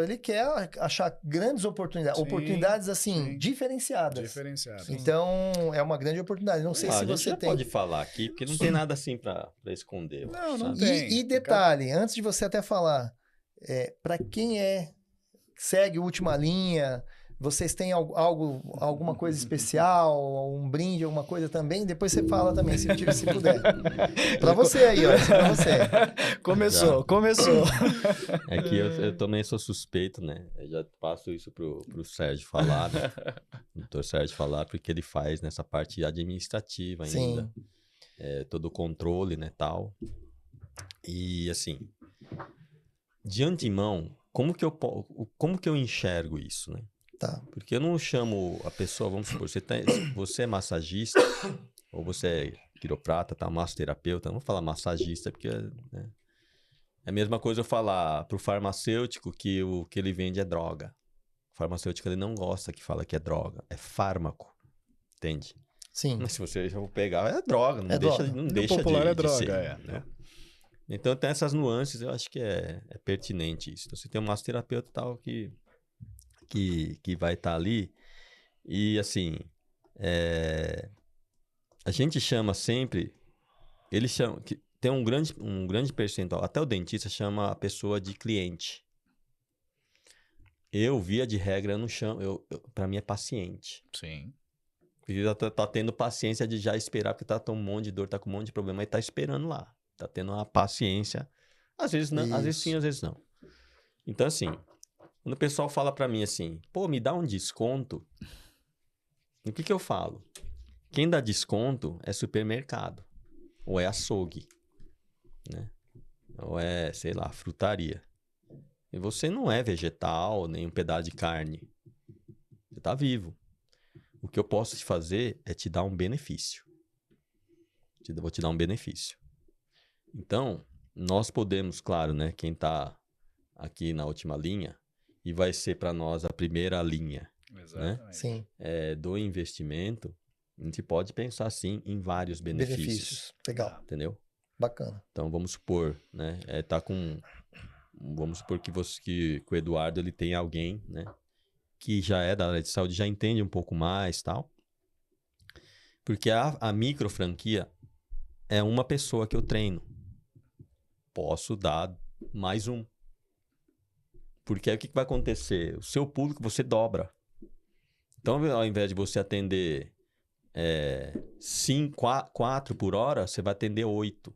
ele quer achar grandes oportunidades. Sim, oportunidades, assim, sim. diferenciadas. Diferenciado. Então, é uma grande oportunidade. Não sei Ah, se a gente você já tem... pode falar aqui, porque não tem nada assim para esconder. eu Não, acho, não sabe? tem. E detalhe, antes de você até falar, para quem segue Última Linha, vocês têm alguma coisa especial, um brinde, alguma coisa também? Depois você fala também, se puder. Para você aí, ó, isso é pra você. Começou. É que eu também sou suspeito, né? Eu já passo isso pro Sérgio falar, né? O doutor Sérgio falar, porque ele faz nessa parte administrativa ainda. Sim. Todo o controle, né, tal. E, assim, de antemão, como que eu enxergo isso, né? Tá. Porque eu não chamo a pessoa, vamos supor, você é massagista, ou você é quiroprata, tá, massoterapeuta, não vou falar massagista, porque né, é a mesma coisa eu falar pro farmacêutico que o que ele vende é droga. O farmacêutico, ele não gosta que fala que é droga, é fármaco, entende? Sim. Mas se você já for pegar, é droga, não deixa, droga. não No deixa popular é de droga, ser, né? Então tem essas nuances, eu acho que é pertinente isso. Então, você tem um massoterapeuta e tal que vai estar ali e assim, a gente chama sempre, ele chama, que tem um grande percentual, até o dentista chama a pessoa de cliente. Eu, via de regra, eu não chamo, para mim é paciente. Sim. Porque já tá tendo paciência de já esperar, porque tá com um monte de dor, tá com um monte de problema, e tá esperando lá. Tá tendo uma paciência. Às vezes não, às vezes sim, às vezes não. Então, assim, quando o pessoal fala pra mim assim, pô, me dá um desconto, o que eu falo? Quem dá desconto é supermercado, ou é açougue, né? Ou é, sei lá, frutaria. E você não é vegetal, nem um pedaço de carne. Você tá vivo. O que eu posso te fazer é te dar um benefício. Vou te dar um benefício. Então, nós podemos, claro, né? Quem está aqui na Última Linha, e vai ser para nós a primeira linha, Exatamente. né? Sim. Do investimento, a gente pode pensar, sim, em vários benefícios. Legal. Entendeu? Bacana. Então, vamos supor, né? Vamos supor que o Eduardo, ele tem alguém, né? Que já é da área de saúde, já entende um pouco mais, tal. Porque a micro franquia é uma pessoa que eu treino. Posso dar mais um. Porque aí o que vai acontecer? O seu público você dobra. Então, ao invés de você atender 4 por hora, você vai atender 8.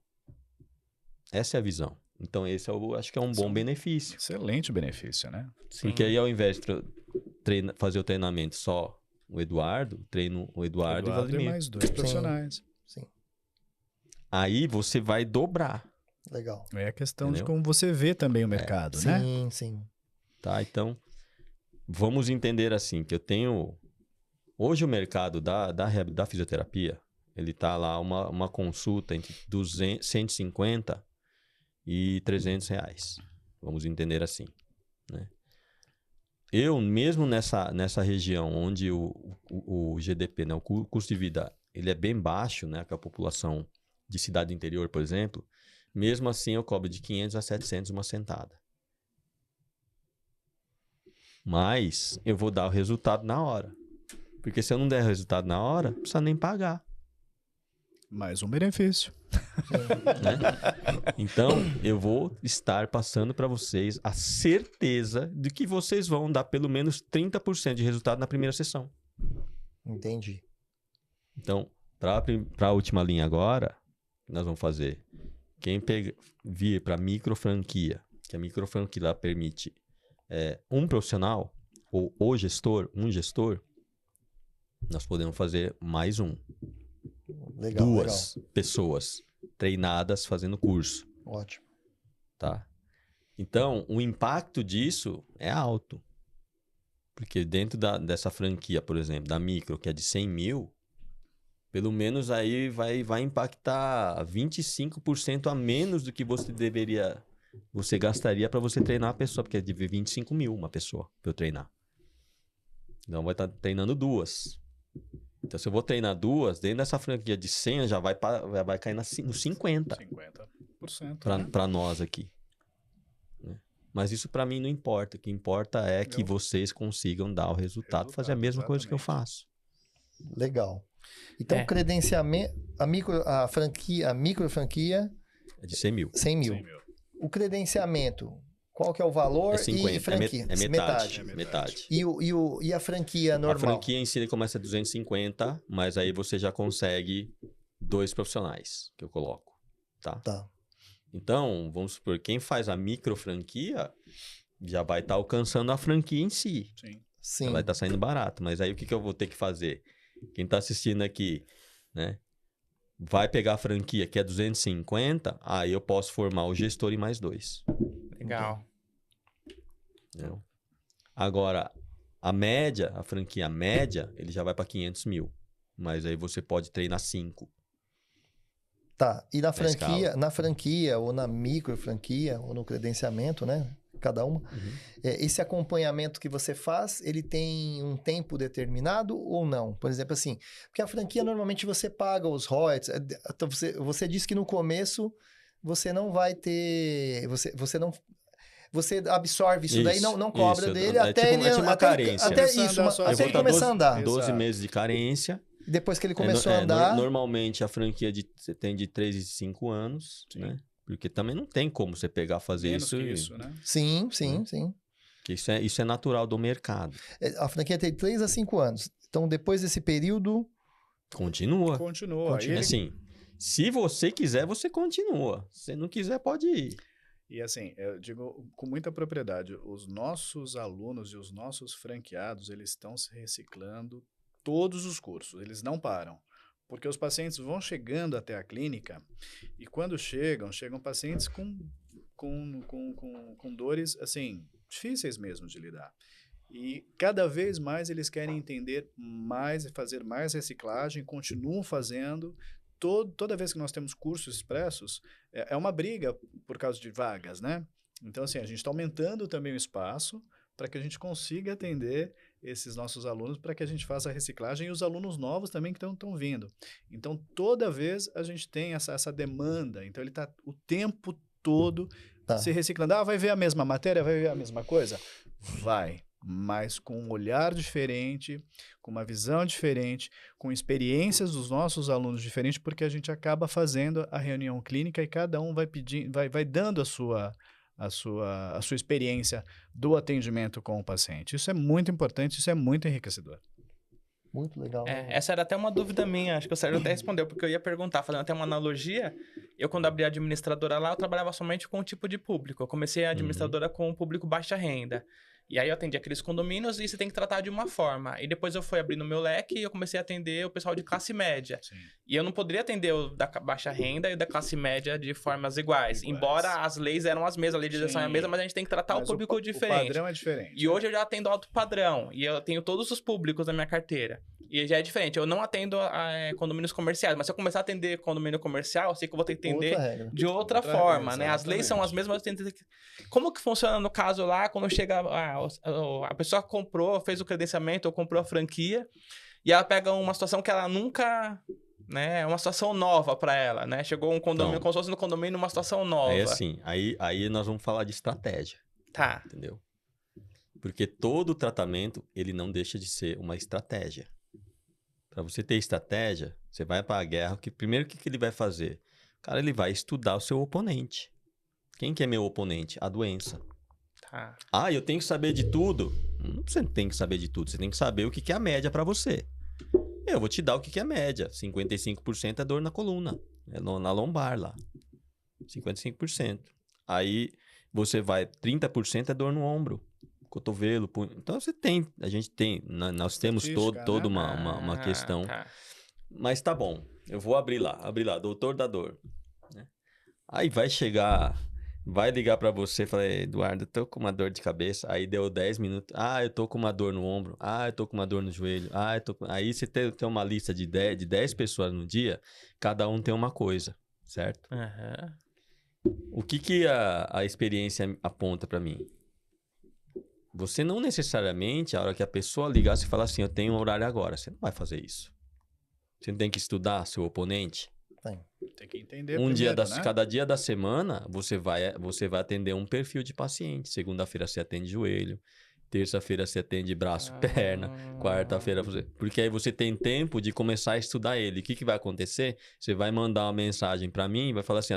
Essa é a visão. Então, esse eu acho que é um bom benefício. Excelente benefício, né? Porque aí, ao invés de fazer o treinamento só o Eduardo, treino o Eduardo e o Eduardo e Vladimir. mais 2 profissionais. Sim, Aí você vai dobrar, legal. É a questão de Entendeu? como você vê também o mercado, né? Sim, sim. tá? Então, vamos entender assim, que eu tenho... Hoje o mercado da fisioterapia, ele tá lá uma consulta entre 150 e 300 reais. Vamos entender assim, né? Eu, mesmo nessa região onde o GDP, né, o custo de vida, ele é bem baixo, né, com a população de cidade do interior, por exemplo, mesmo assim eu cobro de 500 a 700 uma sentada. Mas eu vou dar o resultado na hora. Porque se eu não der o resultado na hora, não precisa nem pagar. Mais um benefício. Né? Então, eu vou estar passando para vocês a certeza de que vocês vão dar pelo menos 30% de resultado na primeira sessão. Entendi. Então, para a última linha agora, nós vamos fazer. Quem vir para micro franquia, que a micro franquia lá permite um profissional ou um gestor, nós podemos fazer mais um. Legal, Duas pessoas treinadas fazendo curso. legal. Ótimo. Tá? Então, o impacto disso é alto. Porque dentro dessa franquia, por exemplo, da micro, que é de 100 mil, pelo menos aí vai impactar 25% a menos do que você gastaria para você treinar a pessoa, porque é de 25 mil uma pessoa para eu treinar. Então, vai estar treinando duas. Então, se eu vou treinar duas, dentro dessa franquia de 100, já vai cair nos 50. 50%. Para nós aqui. Né? Mas isso para mim não importa. O que importa é que vocês consigam dar o resultado, fazer a mesma coisa que eu faço. Legal. Então, credenciamento, a micro franquia, É de 100 mil. 100 mil. 100 mil. O credenciamento, qual que é o valor? É 50. E franquia? É metade. Metade. E a franquia normal? A franquia em si começa a 250, mas aí você já consegue 2 profissionais que eu coloco. Tá? Tá. Então, vamos supor, quem faz a micro franquia já vai estar alcançando a franquia em si. Sim. Sim. Já vai estar saindo barato. Mas aí o que eu vou ter que fazer? Quem está assistindo aqui, né? Vai pegar a franquia que é 250, aí eu posso formar o gestor e mais 2. Legal. Entendeu? Agora, a franquia média, ele já vai para 500 mil. Mas aí você pode treinar 5. Tá. E na escala. franquia, ou na micro franquia, ou no credenciamento, né? Cada uma. Esse acompanhamento que você faz, ele tem um tempo determinado ou não? Por exemplo, assim, porque a franquia normalmente você paga os royalties. Então você disse que no começo você não vai ter. Você absorve isso daí, não cobra dele até ele. É tipo uma carência. Até isso, Começar a andar até ele começar a andar. 12 Exato. meses de carência. Depois que ele começou a andar. Normalmente a franquia você tem de 3 e 5 anos, Sim. né? Porque também não tem como você pegar fazer Menos isso. que isso, né? Sim. Porque isso é natural do mercado. A franquia tem 3 a 5 anos. Então, depois desse período. Continua. Continua. Aí ele- Assim, se você quiser, você continua. Se não quiser, pode ir. E assim, eu digo com muita propriedade, os nossos alunos e os nossos franqueados, eles estão se reciclando todos os cursos, eles não param. Porque os pacientes vão chegando até a clínica e quando chegam pacientes com dores, assim, difíceis mesmo de lidar. E cada vez mais eles querem entender mais e fazer mais reciclagem, continuam fazendo. Toda vez que nós temos cursos expressos, é uma briga por causa de vagas, né? Então, assim, a gente está aumentando também o espaço para que a gente consiga atender esses nossos alunos, para que a gente faça a reciclagem e os alunos novos também que estão vindo. Então, toda vez a gente tem essa demanda. Então, ele está o tempo todo se reciclando. Vai ver a mesma matéria? Vai ver a mesma coisa? Vai. Mas com um olhar diferente, com uma visão diferente, com experiências dos nossos alunos diferentes, porque a gente acaba fazendo a reunião clínica e cada um vai pedindo, vai dando a sua experiência do atendimento com o paciente. Isso é muito importante, isso é muito enriquecedor. Muito legal. né? Essa era até uma dúvida minha, acho que o Sérgio até respondeu, porque eu ia perguntar, fazendo até uma analogia, eu quando abri a administradora lá, eu trabalhava somente com um tipo de público. Eu comecei a administradora com o público baixa renda. E aí eu atendi aqueles condomínios e você tem que tratar de uma forma. E depois eu fui abrindo meu leque e eu comecei a atender o pessoal de classe média. Sim. E eu não poderia atender o da baixa renda e o da classe média de formas iguais. Embora as leis eram as mesmas, a legislação é a Sim. mesma, mas a gente tem que tratar o Mas público O diferente. padrão é diferente. E hoje eu já atendo alto padrão. E eu tenho todos os públicos na minha carteira. E já é diferente. Eu não atendo condomínios comerciais. Mas se eu começar a atender condomínio comercial, eu sei que eu vou ter que atender Outra regra. de outra Outra forma, regra, né? As leis são as mesmas. Como que funciona no caso lá, quando chega... a pessoa comprou, fez o credenciamento ou comprou a franquia. E ela pega uma situação que ela nunca... né? É uma situação nova para ela, né? Chegou um condomínio, Então, como se fosse no condomínio, uma situação nova. Aí assim, aí nós vamos falar de estratégia, Tá. entendeu? Porque todo tratamento, ele não deixa de ser uma estratégia. Para você ter estratégia, você vai para a guerra, primeiro o que ele vai fazer? Cara, ele vai estudar o seu oponente. Quem que é meu oponente? A doença. Tá. Ah, eu tenho que saber de tudo? Você não tem que saber de tudo, você tem que saber o que é a média para você. Eu vou te dar o que é a média. 55% é dor na coluna, na lombar lá. 55%. Aí você vai, 30% é dor no ombro, cotovelo, punho. Então nós temos toda uma questão. Tá. Mas tá bom, eu vou abrir lá, doutor da dor. Né? Aí vai ligar pra você e falar, Eduardo, eu tô com uma dor de cabeça. Aí deu 10 minutos, eu tô com uma dor no ombro, eu tô com uma dor no joelho, Aí você tem uma lista de 10 pessoas no dia, cada um tem uma coisa, certo? Aham. O que a experiência aponta pra mim? Você não necessariamente, a hora que a pessoa ligar, você fala assim, eu tenho um horário agora. Você não vai fazer isso. Você não tem que estudar seu oponente. Tem que entender Né? Cada dia da semana, você vai atender um perfil de paciente. Segunda-feira você atende joelho. Terça-feira você atende braço, perna. Quarta-feira você... Porque aí você tem tempo de começar a estudar ele. O que vai acontecer? Você vai mandar uma mensagem para mim e vai falar assim,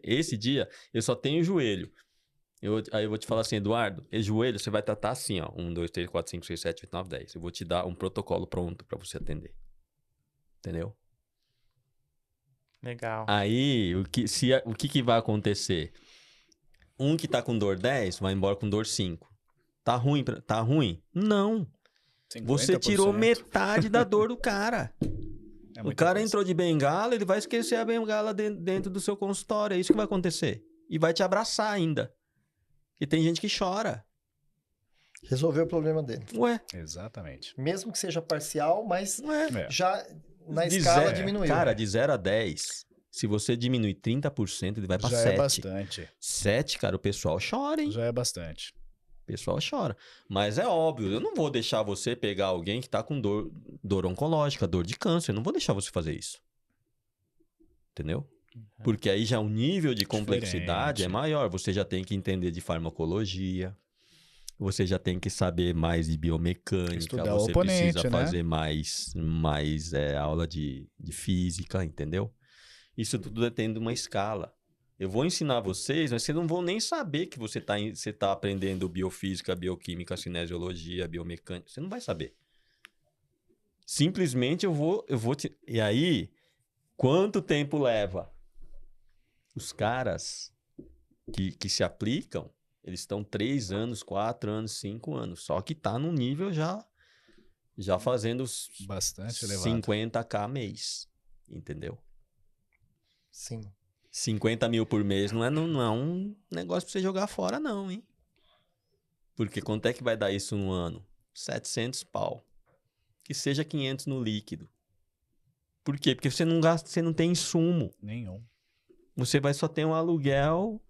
esse dia eu só tenho joelho. Aí eu vou te falar assim, Eduardo, esse joelho você vai tratar assim, ó. 1, 2, 3, 4, 5, 6, 7, 8, 9, 10. Eu vou te dar um protocolo pronto para você atender. Entendeu? Legal. Aí, o que vai acontecer? Um que tá com dor 10 vai embora com dor 5. Tá ruim? Tá ruim? Não. 50%. Você tirou metade da dor do cara. O cara entrou de bengala, ele vai esquecer a bengala dentro do seu consultório. É isso que vai acontecer. E vai te abraçar ainda. E tem gente que chora. Resolveu o problema dele. Ué. Exatamente. Mesmo que seja parcial, mas É. já na escala diminuiu. Cara, de 0 a 10, se você diminuir 30%, ele vai pra Já 7. é bastante. 7, cara, o pessoal chora, hein? Já é bastante. O pessoal chora. Mas é óbvio, eu não vou deixar você pegar alguém que tá com dor oncológica, dor de câncer. Eu não vou deixar você fazer isso. Entendeu? Porque aí já o nível de complexidade Diferente. é maior. Você já tem que entender de farmacologia. Você já tem que saber mais de biomecânica. Estudar o você oponente, precisa né? fazer mais aula de física, entendeu? Isso tudo depende de uma escala. Eu vou ensinar vocês, mas vocês não vão nem saber que você tá aprendendo biofísica, bioquímica, cinesiologia, biomecânica. Você não vai saber. Simplesmente eu vou te... E aí, quanto tempo leva? Os caras que se aplicam, eles estão 3 anos, 4 anos, 5 anos. Só que tá num nível já fazendo Bastante elevado. 50k mês. Entendeu? Sim. 50 mil por mês não é um negócio pra você jogar fora, não, hein? Porque quanto é que vai dar isso no ano? 700 pau. Que seja 500 no líquido. Por quê? Porque você não gasta, você não tem insumo. Nenhum. Você vai só ter um aluguel,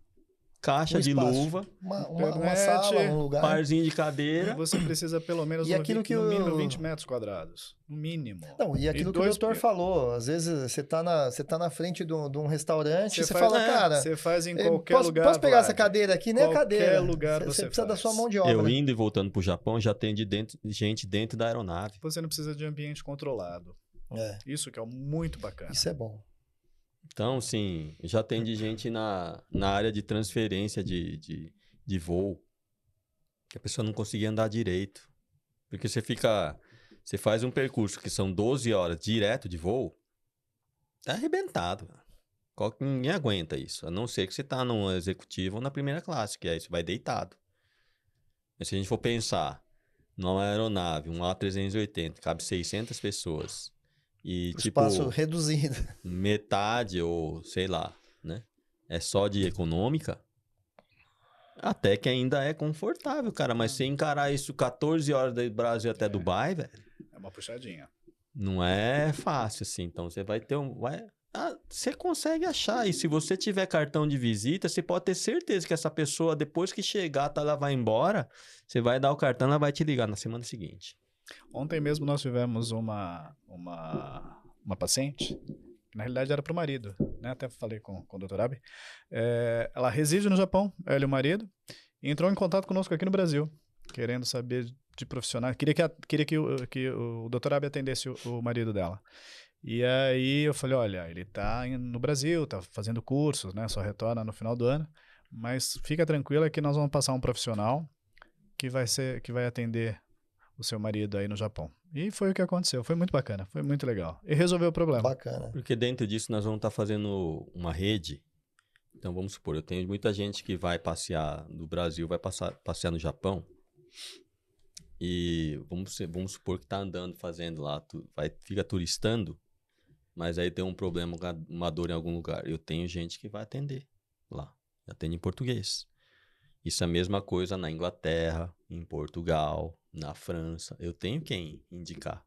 caixa Um de espaço. luva, Uma Internet, sala, um lugar. parzinho de E cadeira. você precisa pelo menos E aquilo que no mínimo o- 20 metros quadrados. No mínimo. Não, e aquilo que o dois- doutor falou, às vezes você tá na frente de um restaurante e você faz- fala, cara, Você faz em qualquer posso, lugar. posso pegar Vlad. essa cadeira aqui? Nem a Qualquer cadeira. lugar você precisa da faz. sua mão de obra. Eu indo e voltando pro Japão, já atendi gente dentro da aeronave. Você não precisa de ambiente controlado. É, Isso que é muito bacana. isso é bom. Então, sim, já atendi gente na área de transferência de voo, que a pessoa não conseguia andar direito. Porque você fica Você faz um percurso que são 12 horas direto de voo, tá arrebentado. Ninguém aguenta isso, a não ser que você tá num executivo ou na primeira classe, que aí você vai deitado. Mas se a gente for pensar numa aeronave, um A380, cabe 600 pessoas, e Espaço reduzido. metade ou sei lá, né? É só de econômica, até que ainda é confortável, cara. Mas você encarar isso 14 horas do Brasil até Dubai, velho, É uma puxadinha. não é fácil assim. Então você vai ter você consegue achar. E se você tiver cartão de visita, você pode ter certeza que essa pessoa, depois que chegar, ela vai embora, você vai dar o cartão, ela vai te ligar na semana seguinte. Ontem mesmo nós tivemos uma paciente, que na realidade era para o marido, né? Até falei com o Dr. Abi. Ela reside no Japão, ela e o marido, e entrou em contato conosco aqui no Brasil, querendo saber de profissionais. Queria que o Dr. Abi atendesse o marido dela. E aí eu falei, olha, ele tá no Brasil, tá fazendo cursos, né? Só retorna no final do ano, mas fica tranquila que nós vamos passar um profissional que vai atender o seu marido aí no Japão. E foi o que aconteceu. Foi muito bacana, foi muito legal. E resolveu o problema. Bacana. Porque dentro disso nós vamos estar fazendo uma rede. Então vamos supor, eu tenho muita gente que vai passear do Brasil, vai passear no Japão. E vamos supor que tá andando, fazendo lá, fica turistando, mas aí tem um problema, uma dor em algum lugar. Eu tenho gente que vai atender lá, atende em português. Isso é a mesma coisa na Inglaterra, em Portugal, na França. Eu tenho quem indicar.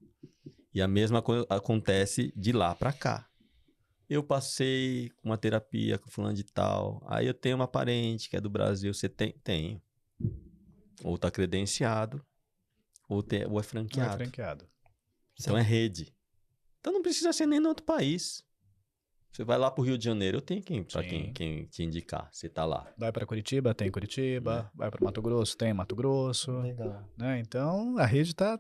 E a mesma coisa acontece de lá para cá. Eu passei uma terapia com fulano de tal. Aí eu tenho uma parente que é do Brasil. Você tem? Tenho. Ou tá credenciado, ou é franqueado. Não é franqueado. Então é rede. Então não precisa ser nem em outro país. Você vai lá pro Rio de Janeiro, eu tenho quem te indicar, você tá lá. Vai para Curitiba, tem Curitiba. Vai para Mato Grosso, tem Mato Grosso. Legal. Né? Então a rede tá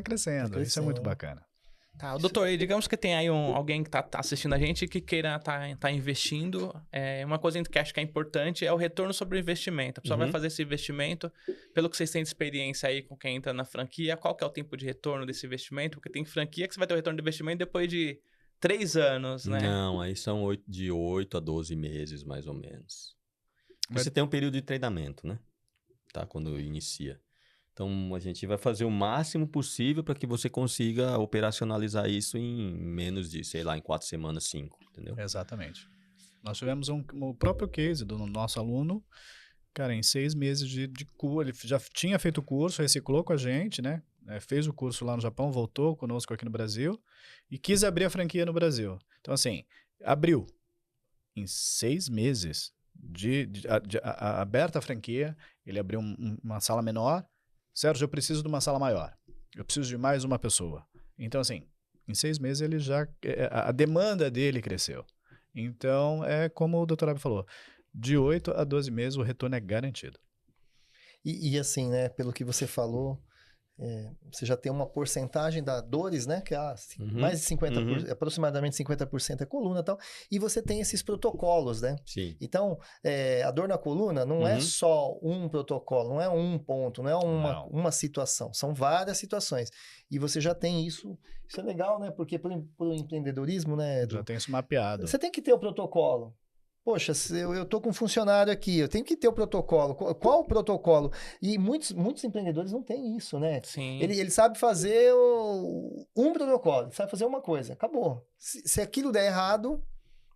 crescendo. Isso é muito crescendo. bacana. Tá, doutor, e digamos que tem aí alguém que tá assistindo a gente que queira tá investindo. Uma coisa que acho que é importante é o retorno sobre o investimento. A pessoa vai fazer esse investimento, pelo que vocês têm de experiência aí com quem entra na franquia, qual que é o tempo de retorno desse investimento? Porque tem franquia que você vai ter o retorno do investimento depois de 3 anos, né? Não, aí são de 8 a 12 meses, mais ou menos. Mas- Você tem um período de treinamento, né? Tá? Quando inicia. Então, a gente vai fazer o máximo possível para que você consiga operacionalizar isso em menos de, sei lá, em 4 semanas, 5, entendeu? Exatamente. Nós tivemos o próprio case do nosso aluno, cara, em 6 meses de curso, ele já tinha feito o curso, reciclou com a gente, né? Fez o curso lá no Japão, voltou conosco aqui no Brasil e quis abrir a franquia no Brasil. Então, assim, abriu. Em 6 meses aberta a franquia, ele abriu uma sala menor. Sérgio, eu preciso de uma sala maior. Eu preciso de mais uma pessoa. Então, assim, em 6 meses ele a demanda dele cresceu. Então, é como o Dr. Abi falou, de 8 a 12 meses o retorno é garantido. E assim, né, pelo que você falou, você já tem uma porcentagem da dores, né, que é mais de 50%, aproximadamente 50% é coluna e tal, e você tem esses protocolos, né? Sim. Então, a dor na coluna não é só um protocolo, não é um ponto, não é uma situação, são várias situações. E você já tem isso é legal, né? Porque pro empreendedorismo, né, Edu, Já tem isso mapeado. você tem que ter o protocolo. Poxa, se eu estou com um funcionário aqui, eu tenho que ter o protocolo. Qual o protocolo? E muitos empreendedores não têm isso, né? Sim. Ele sabe fazer um protocolo, ele sabe fazer uma coisa, acabou. Se aquilo der errado,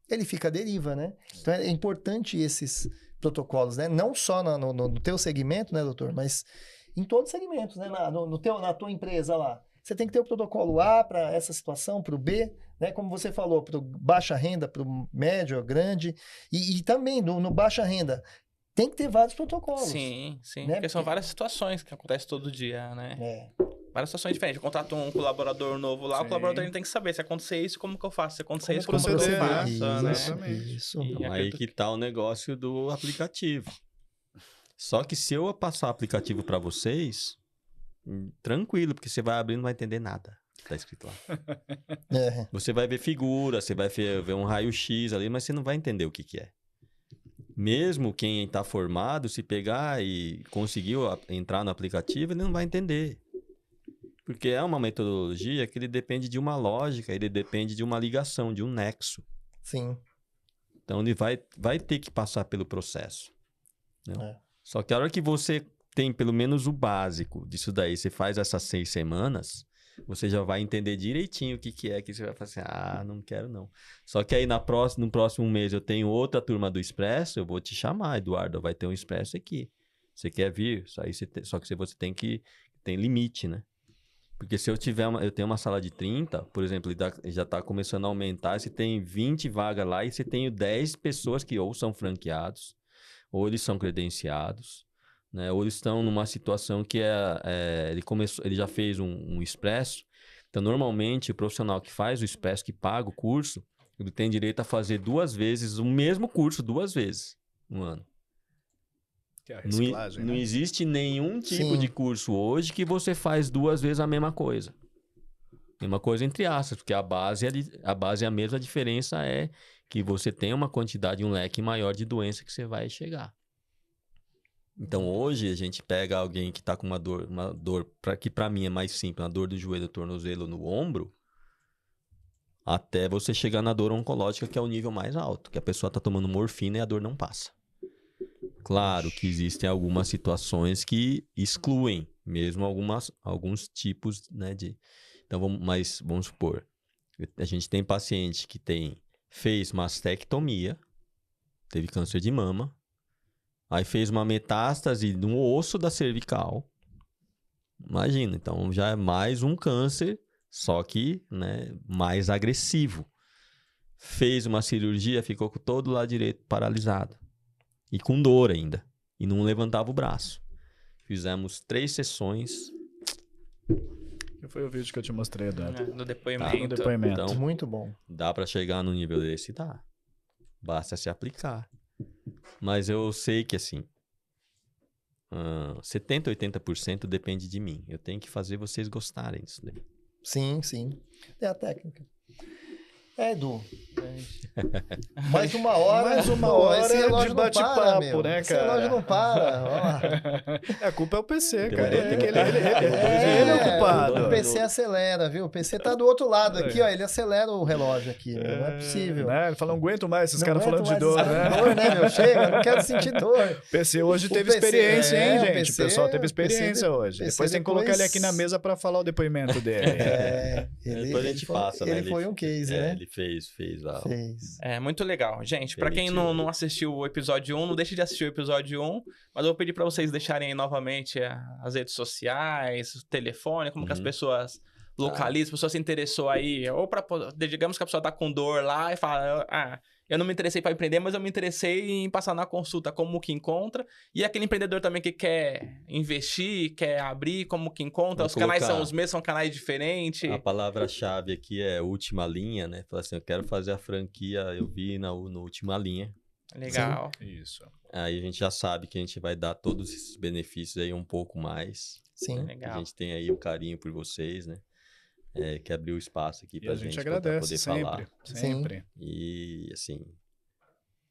ele fica à deriva, né? Então é importante esses protocolos, né? Não só no teu segmento, né, doutor? Mas em todos os segmentos, né? Na tua empresa lá. Você tem que ter o protocolo A para essa situação, para o B, né? Como você falou, para o baixa renda, para o médio, grande. E também no baixa renda, tem que ter vários protocolos. Sim. Né? Porque são várias situações que acontecem todo dia, né? Várias situações diferentes. Eu contrato um colaborador novo lá, Sim. o colaborador ele tem que saber se acontecer isso, como que eu faço. Se acontecer isso, Como como que eu proceder, faço, né? Exatamente. Isso. E Então, aí que tá o negócio do aplicativo. Só que se eu passar o aplicativo para vocês, tranquilo, porque você vai abrir e não vai entender nada. Tá escrito lá. Você vai ver figura, você vai ver um raio-x ali, mas você não vai entender o que é. Mesmo quem está formado, se pegar e conseguiu entrar no aplicativo, ele não vai entender. Porque é uma metodologia que ele depende de uma lógica, ele depende de uma ligação, de um nexo. Sim. Então, ele vai ter que passar pelo processo. Né? É. Só que a hora que você tem pelo menos o básico disso daí, você faz essas 6 semanas, você já vai entender direitinho o que é que você vai fazer. Não quero não. Só que aí no próximo mês eu tenho outra turma do Expresso, eu vou te chamar, Eduardo, vai ter um Expresso aqui. Você quer vir? Só que você tem limite, né? Porque se eu tenho uma sala de 30, por exemplo, ele já está começando a aumentar, você tem 20 vagas lá e você tem 10 pessoas que ou são franqueados, ou eles são credenciados, né? Ou eles estão numa situação que ele já fez um Expresso. Então, normalmente, o profissional que faz o Expresso, que paga o curso, ele tem direito a fazer 2 vezes o mesmo curso 2 vezes no ano. Que é a reciclagem, Não né? existe nenhum tipo Sim. de curso hoje que você faz 2 vezes a mesma coisa. Mesma coisa entre aspas, porque a base é a mesma, a diferença é que você tem uma quantidade, um leque maior de doença que você vai chegar. Então hoje a gente pega alguém que está com uma dor que para mim é mais simples, uma dor do joelho, do tornozelo, no ombro, até você chegar na dor oncológica, que é o nível mais alto, que a pessoa está tomando morfina e a dor não passa. Claro que existem algumas situações que excluem mesmo alguns tipos, né, Então, vamos supor, a gente tem paciente que fez mastectomia, teve câncer de mama, aí fez uma metástase no osso da cervical. Imagina, então já é mais um câncer, só que, né, mais agressivo. Fez uma cirurgia, ficou com todo o lado direito paralisado. E com dor ainda. E não levantava o braço. Fizemos 3 sessões. Que foi o vídeo que eu te mostrei, Eduardo. No depoimento. No depoimento. Então, Muito bom. dá para chegar num nível desse? Dá. Basta se aplicar. Mas eu sei que, assim, 70%, 80% depende de mim. Eu tenho que fazer vocês gostarem disso daí. Sim, sim. É a técnica. Edu. Mais uma hora. Mais uma Pô, hora esse relógio de não para, bate-papo, meu. né, Esse cara? relógio não para. Ó. A culpa é o PC, cara. Demorou, Ele é o culpado. O PC acelera, viu? O PC tá do outro lado aqui, ó. Ele acelera o relógio aqui. Meu. Não é possível. Né? Ele fala, não aguento mais esses Não caras aguento falando de mais dor, essa né? dor, né, meu? Chega, eu não quero sentir dor. PC hoje O teve PC, experiência, hein, o gente? PC O pessoal teve o experiência PC hoje. PC Depois tem que colocar ele aqui na mesa pra falar o depoimento dele. Depois a gente passa, né? Ele foi um case, né? Ele fez lá. Fez. É, muito legal. Gente, pra quem Permitiu. não assistiu o episódio 1, não deixe de assistir o episódio 1, mas eu vou pedir pra vocês deixarem aí novamente as redes sociais, o telefone, como que as pessoas localizam, a pessoa se interessou aí, ou digamos que a pessoa tá com dor lá e fala, eu não me interessei pra empreender, mas eu me interessei em passar na consulta, como que encontra, e aquele empreendedor também que quer investir, quer abrir, como que encontra, Vamos os canais colocar. são os mesmos, são canais diferentes. A palavra-chave aqui é última linha, né? Fala assim, eu quero fazer a franquia, eu vi no última linha. Legal. Isso. Aí a gente já sabe que a gente vai dar todos esses benefícios aí um pouco mais. Sim. Legal. A gente tem aí um carinho por vocês, né? Que abriu espaço aqui E pra a gente pra agradece poder sempre, falar. sempre. E, assim,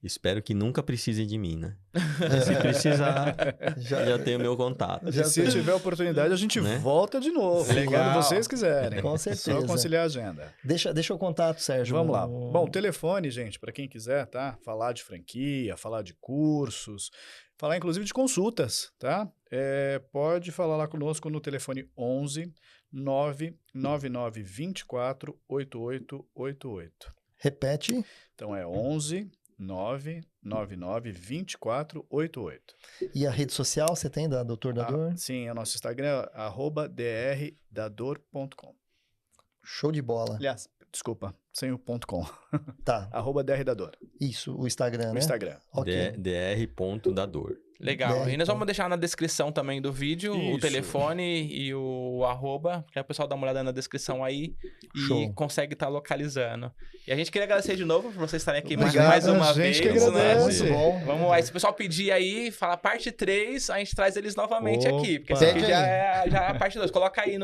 espero que nunca precisem de mim, né? E se precisar, já tem o meu contato. E se tiver oportunidade, a gente Né? volta de novo, Legal. quando vocês quiserem. Com Só certeza. conciliar a agenda. Deixa o contato, Sérgio. Vamos lá. Bom, telefone, gente, para quem quiser, tá? Falar de franquia, falar de cursos, falar inclusive de consultas, tá? Pode falar lá conosco no telefone 11 999 24 8888. Repete. Então é 11 999 24 88. E a rede social você tem da Doutor da Dor? Sim, é nosso Instagram, @drdador.com. Show de bola. Aliás, desculpa, sem o .com. Tá. @drdador. Isso, o Instagram, No né? Instagram. Ok. dr.dador. Legal. Bem, E nós então. vamos deixar na descrição também do vídeo o Isso. telefone e o arroba, que o pessoal dá uma olhada na descrição aí e Show. consegue estar localizando. E a gente queria agradecer de novo por vocês estarem aqui Obrigado, mais uma a vez. gente que né? agradece. Muito bom. Vamos aí, se o pessoal pedir aí, fala parte 3, a gente traz eles novamente Opa. aqui. Porque esse Pede aqui aí. já é a parte 2. Coloca aí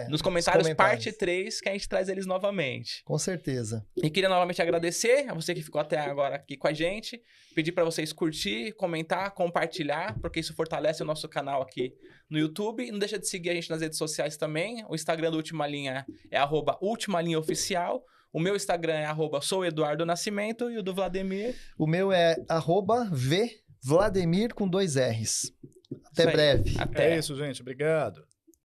nos comentários parte 3 que a gente traz eles novamente. Com certeza. E queria novamente agradecer a você que ficou até agora aqui com a gente. Pedir para vocês curtir, comentar, compartilhar compartilhar, porque isso fortalece o nosso canal aqui no YouTube. E não deixa de seguir a gente nas redes sociais também. O Instagram do Última Linha é @ultimalinhaoficial. O meu Instagram é @soueduardonascimento e o do Vladimir. O meu é @VVladimir com 2 R's. Até Isso aí. breve. Até. É isso, gente. Obrigado.